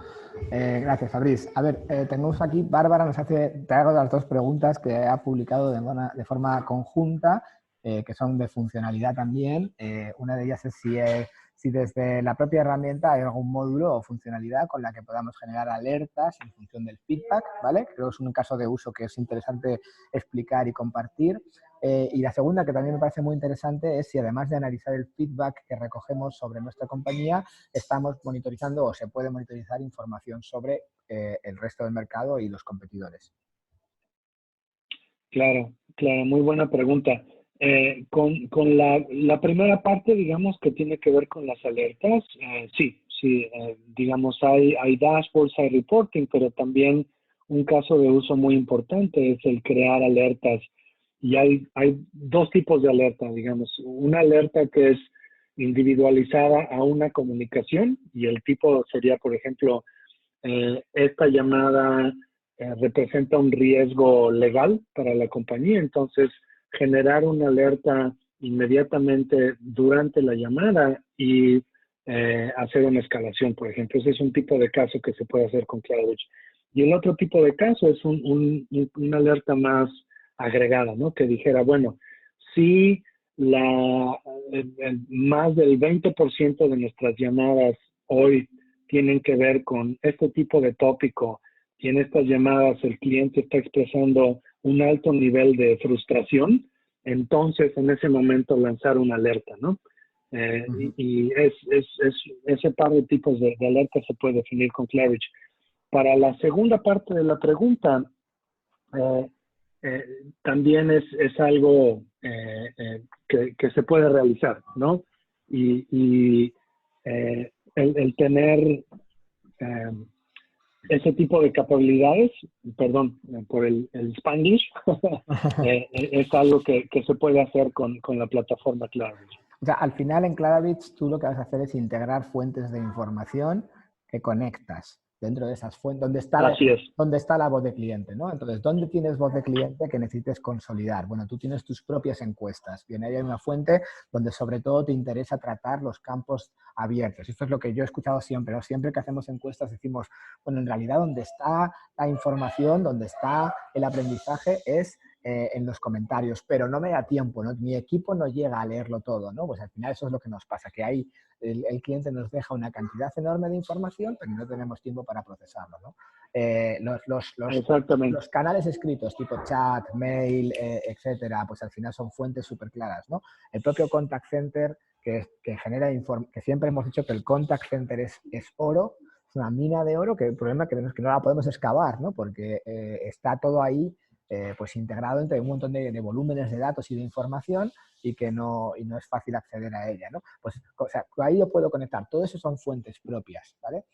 Gracias, Fabriz. A ver, tenemos aquí, Bárbara nos te hago las dos preguntas que ha publicado de forma conjunta, que son de funcionalidad también. Una de ellas es si desde la propia herramienta hay algún módulo o funcionalidad con la que podamos generar alertas en función del feedback, ¿vale? Creo que es un caso de uso que es interesante explicar y compartir. Y la segunda, que también me parece muy interesante, es si además de analizar el feedback que recogemos sobre nuestra compañía, estamos monitorizando o se puede monitorizar información sobre el resto del mercado y los competidores. Claro, muy buena pregunta. Con la primera parte, digamos, que tiene que ver con las alertas, sí, digamos, hay dashboards, hay reporting, pero también un caso de uso muy importante es el crear alertas. Y hay dos tipos de alerta, digamos. Una alerta que es individualizada a una comunicación, y el tipo sería, por ejemplo, esta llamada representa un riesgo legal para la compañía, entonces generar una alerta inmediatamente durante la llamada y hacer una escalación, por ejemplo. Ese es un tipo de caso que se puede hacer con Clarabridge. Y el otro tipo de caso es una alerta más agregada, ¿no? Que dijera, bueno, si más del 20% de nuestras llamadas hoy tienen que ver con este tipo de tópico y en estas llamadas el cliente está expresando un alto nivel de frustración, entonces en ese momento lanzar una alerta, ¿no? Y ese par de tipos de alerta se puede definir con Clarabridge. Para la segunda parte de la pregunta, también es algo que se puede realizar, ¿no? Y el tener ese tipo de capacidades, perdón por el Spanglish, es algo que se puede hacer con la plataforma Clarabridge. O sea, al final en Clarabridge tú lo que vas a hacer es integrar fuentes de información que conectas dentro de esas fuentes, donde está la voz de cliente, ¿no? Entonces, ¿dónde tienes voz de cliente que necesites consolidar? Bueno, tú tienes tus propias encuestas. Bien, ahí hay una fuente donde sobre todo te interesa tratar los campos abiertos. Esto es lo que yo he escuchado siempre, ¿no? Siempre que hacemos encuestas decimos, bueno, en realidad donde está la información, donde está el aprendizaje es en los comentarios, pero no me da tiempo, ¿no? Mi equipo no llega a leerlo todo, ¿no? Pues al final eso es lo que nos pasa, que hay el cliente nos deja una cantidad enorme de información, pero no tenemos tiempo para procesarlo, ¿no? Los canales escritos tipo chat, mail, etcétera, pues al final son fuentes súper claras, ¿no? El propio contact center que genera que siempre hemos dicho que el contact center es oro, es una mina de oro, que el problema es que no la podemos excavar, ¿no? Porque está todo ahí pues integrado entre un montón de volúmenes de datos y de información y no es fácil acceder a ella, ¿no? Pues o sea, ahí yo puedo conectar, todo eso son fuentes propias, ¿vale?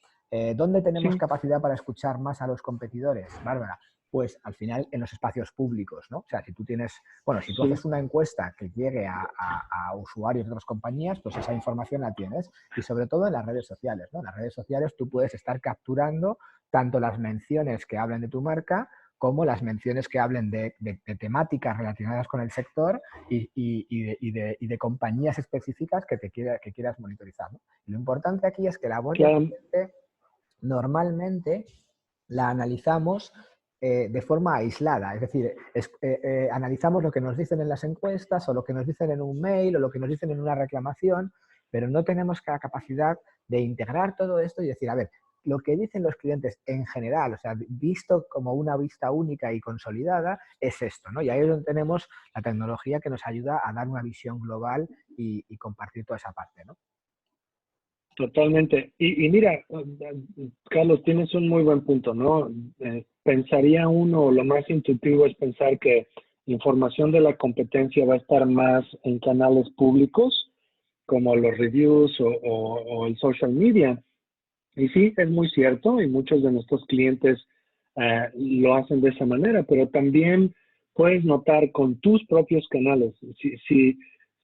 ¿Dónde tenemos Sí, capacidad para escuchar más a los competidores, Bárbara? Pues al final en los espacios públicos, ¿no? O sea, si tú tienes, bueno, si tú sí, haces una encuesta que llegue a usuarios de otras compañías, pues esa información la tienes. Y sobre todo en las redes sociales, ¿no? En las redes sociales tú puedes estar capturando tanto las menciones que hablen de tu marca como las menciones que hablen de temáticas relacionadas con el sector y de compañías específicas que que quieras monitorizar, ¿no? Y lo importante aquí es que la voz del claro, cliente normalmente la analizamos de forma aislada, es decir, analizamos lo que nos dicen en las encuestas o lo que nos dicen en un mail o lo que nos dicen en una reclamación, pero no tenemos la capacidad de integrar todo esto y decir, a ver, lo que dicen los clientes en general, o sea, visto como una vista única y consolidada, es esto, ¿no? Y ahí es donde tenemos la tecnología que nos ayuda a dar una visión global y compartir toda esa parte, ¿no? totalmente. Y mira, Carlos, tienes un muy buen punto, ¿no? Pensaría uno, lo más intuitivo es pensar que información de la competencia va a estar más en canales públicos, como los reviews o el social media. Y sí, es muy cierto, y muchos de nuestros clientes lo hacen de esa manera, pero también puedes notar con tus propios canales,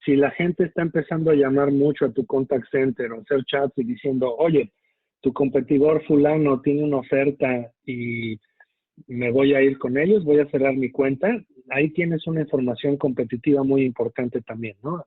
si la gente está empezando a llamar mucho a tu contact center o hacer chats y diciendo, oye, tu competidor fulano tiene una oferta y me voy a ir con ellos, voy a cerrar mi cuenta, ahí tienes una información competitiva muy importante también, ¿no?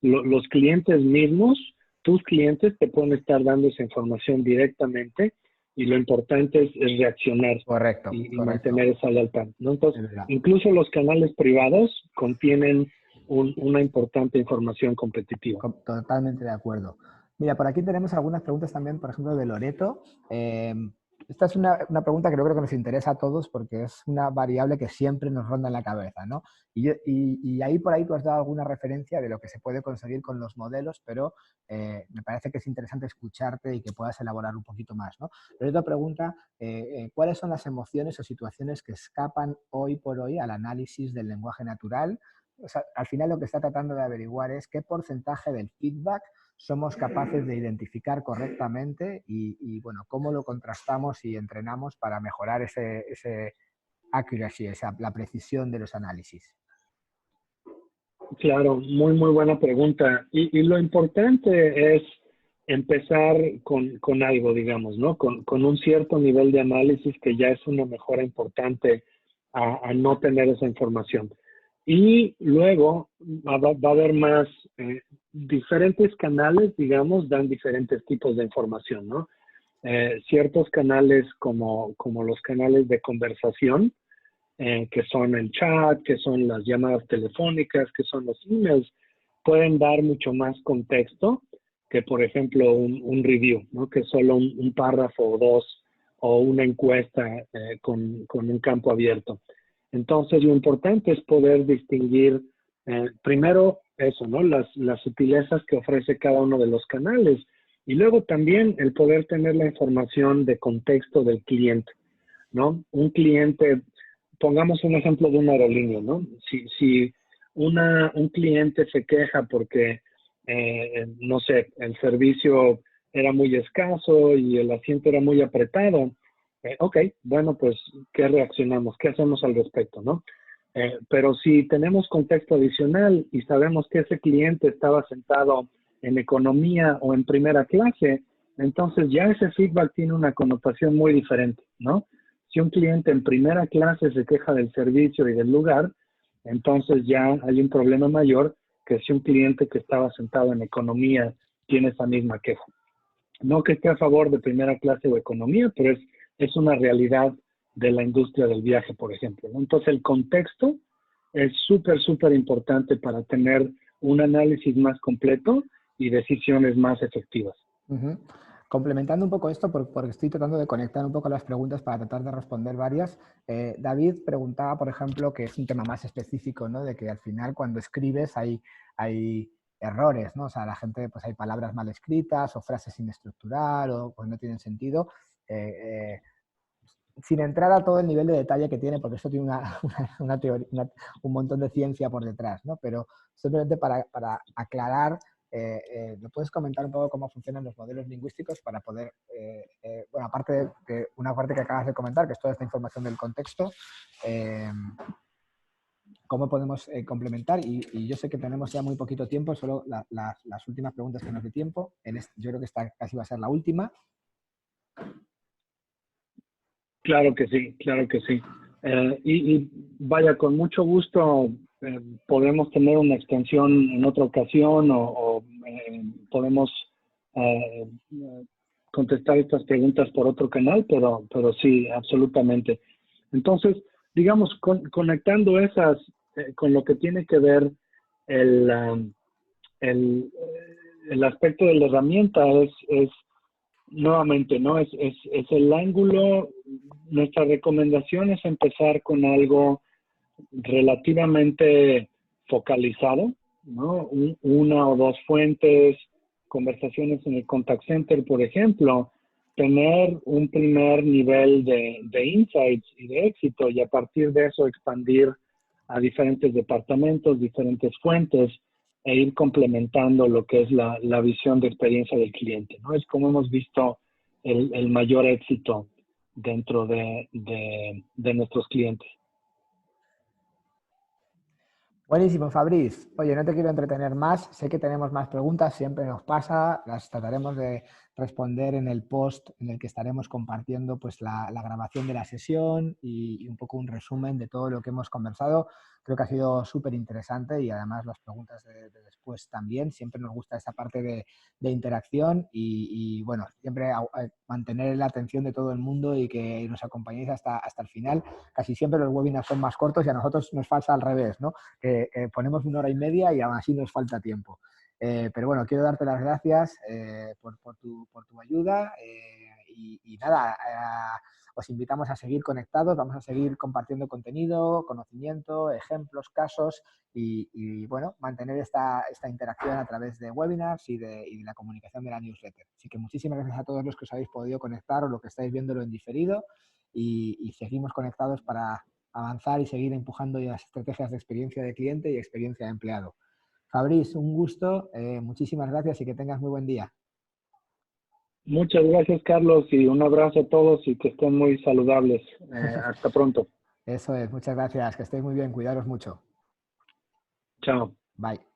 Los clientes mismos, tus clientes te pueden estar dando esa información directamente y lo importante es reaccionar Correcto, y correcto. mantener esa lealtad, ¿no? Entonces, Es verdad. incluso los canales privados contienen una importante información competitiva. Totalmente de acuerdo. Mira, por aquí tenemos algunas preguntas también, por ejemplo, de Loreto. Esta es una pregunta que yo creo que nos interesa a todos porque es una variable que siempre nos ronda en la cabeza, ¿no? Y ahí por ahí tú has dado alguna referencia de lo que se puede conseguir con los modelos, pero me parece que es interesante escucharte y que puedas elaborar un poquito más, ¿no? Loreto pregunta, ¿cuáles son las emociones o situaciones que escapan hoy por hoy al análisis del lenguaje natural? O sea, al final lo que está tratando de averiguar es qué porcentaje del feedback somos capaces de identificar correctamente bueno, cómo lo contrastamos y entrenamos para mejorar ese accuracy, la precisión de los análisis. Claro, muy, muy buena pregunta. Y lo importante es empezar con algo, digamos, ¿no? Con un cierto nivel de análisis que ya es una mejora importante a no tener esa información. Y luego va a haber más diferentes canales, digamos, dan diferentes tipos de información, ¿no? Ciertos canales como los canales de conversación, que son el chat, que son las llamadas telefónicas, que son los emails, pueden dar mucho más contexto que, por ejemplo, un review, ¿no? Que es solo un párrafo o dos o una encuesta con un campo abierto. Entonces, lo importante es poder distinguir, primero, eso, ¿no? Las sutilezas que ofrece cada uno de los canales y luego también el poder tener la información de contexto del cliente, ¿no? Un cliente, pongamos un ejemplo de una aerolínea, ¿no? Si un cliente se queja porque, no sé, el servicio era muy escaso y el asiento era muy apretado, ok, bueno, pues, ¿qué reaccionamos? ¿Qué hacemos al respecto, no? Pero si tenemos contexto adicional y sabemos que ese cliente estaba sentado en economía o en primera clase, entonces ya ese feedback tiene una connotación muy diferente, ¿no? Si un cliente en primera clase se queja del servicio y del lugar, entonces ya hay un problema mayor que si un cliente que estaba sentado en economía tiene esa misma queja. No que esté a favor de primera clase o economía, pero es una realidad de la industria del viaje, por ejemplo, ¿no? Entonces el contexto es súper, súper importante para tener un análisis más completo y decisiones más efectivas. Uh-huh. Complementando un poco esto, porque estoy tratando de conectar un poco las preguntas para tratar de responder varias, David preguntaba, por ejemplo, que es un tema más específico, ¿no? De que al final cuando escribes hay errores, ¿no? O sea, la gente, pues hay palabras mal escritas o frases sin estructurar o pues no tienen sentido. Sin entrar a todo el nivel de detalle que tiene, porque esto tiene una teoría, un montón de ciencia por detrás, ¿no? Pero simplemente para aclarar, ¿me puedes comentar un poco cómo funcionan los modelos lingüísticos para poder, bueno, aparte de una parte que acabas de comentar, que es toda esta información del contexto, cómo podemos complementar? Y yo sé que tenemos ya muy poquito tiempo, solo las últimas preguntas que nos dé tiempo. Yo creo que esta casi va a ser la última. Claro que sí, claro que sí. Y vaya, con mucho gusto podemos tener una extensión en otra ocasión o podemos eh, contestar estas preguntas por otro canal, pero sí, absolutamente. Entonces, digamos, conectando esas con lo que tiene que ver el, el, el aspecto de la herramienta es nuevamente, ¿no? Es el ángulo. Nuestra recomendación es empezar con algo relativamente focalizado, ¿no? Una o dos fuentes, conversaciones en el contact center, por ejemplo, tener un primer nivel de insights y de éxito y a partir de eso expandir a diferentes departamentos, diferentes fuentes e ir complementando lo que es la visión de experiencia del cliente, ¿no? Es como hemos visto el mayor éxito dentro de nuestros clientes. Buenísimo, Fabriz. Oye, no te quiero entretener más. Sé que tenemos más preguntas, siempre nos pasa. Las trataremos de responder en el post en el que estaremos compartiendo pues, la grabación de la sesión y un poco un resumen de todo lo que hemos conversado. Creo que ha sido súper interesante y además las preguntas de después también. Siempre nos gusta esa parte de interacción y bueno, siempre mantener la atención de todo el mundo y que nos acompañéis hasta el final. Casi siempre los webinars son más cortos y a nosotros nos pasa al revés, ¿no? Que ponemos 1 hora y media y aún así nos falta tiempo. Pero bueno, quiero darte las gracias por tu ayuda y nada, os invitamos a seguir conectados, vamos a seguir compartiendo contenido, conocimiento, ejemplos, casos y bueno, mantener esta interacción a través de webinars y de la comunicación de la newsletter. Así que muchísimas gracias a todos los que os habéis podido conectar o lo que estáis viéndolo en diferido y seguimos conectados para avanzar y seguir empujando las estrategias de experiencia de cliente y experiencia de empleado. Fabriz, un gusto, muchísimas gracias y que tengas muy buen día. Muchas gracias, Carlos, y un abrazo a todos y que estén muy saludables. Hasta pronto. Eso es, muchas gracias, que estéis muy bien, cuidaros mucho. Chao. Bye.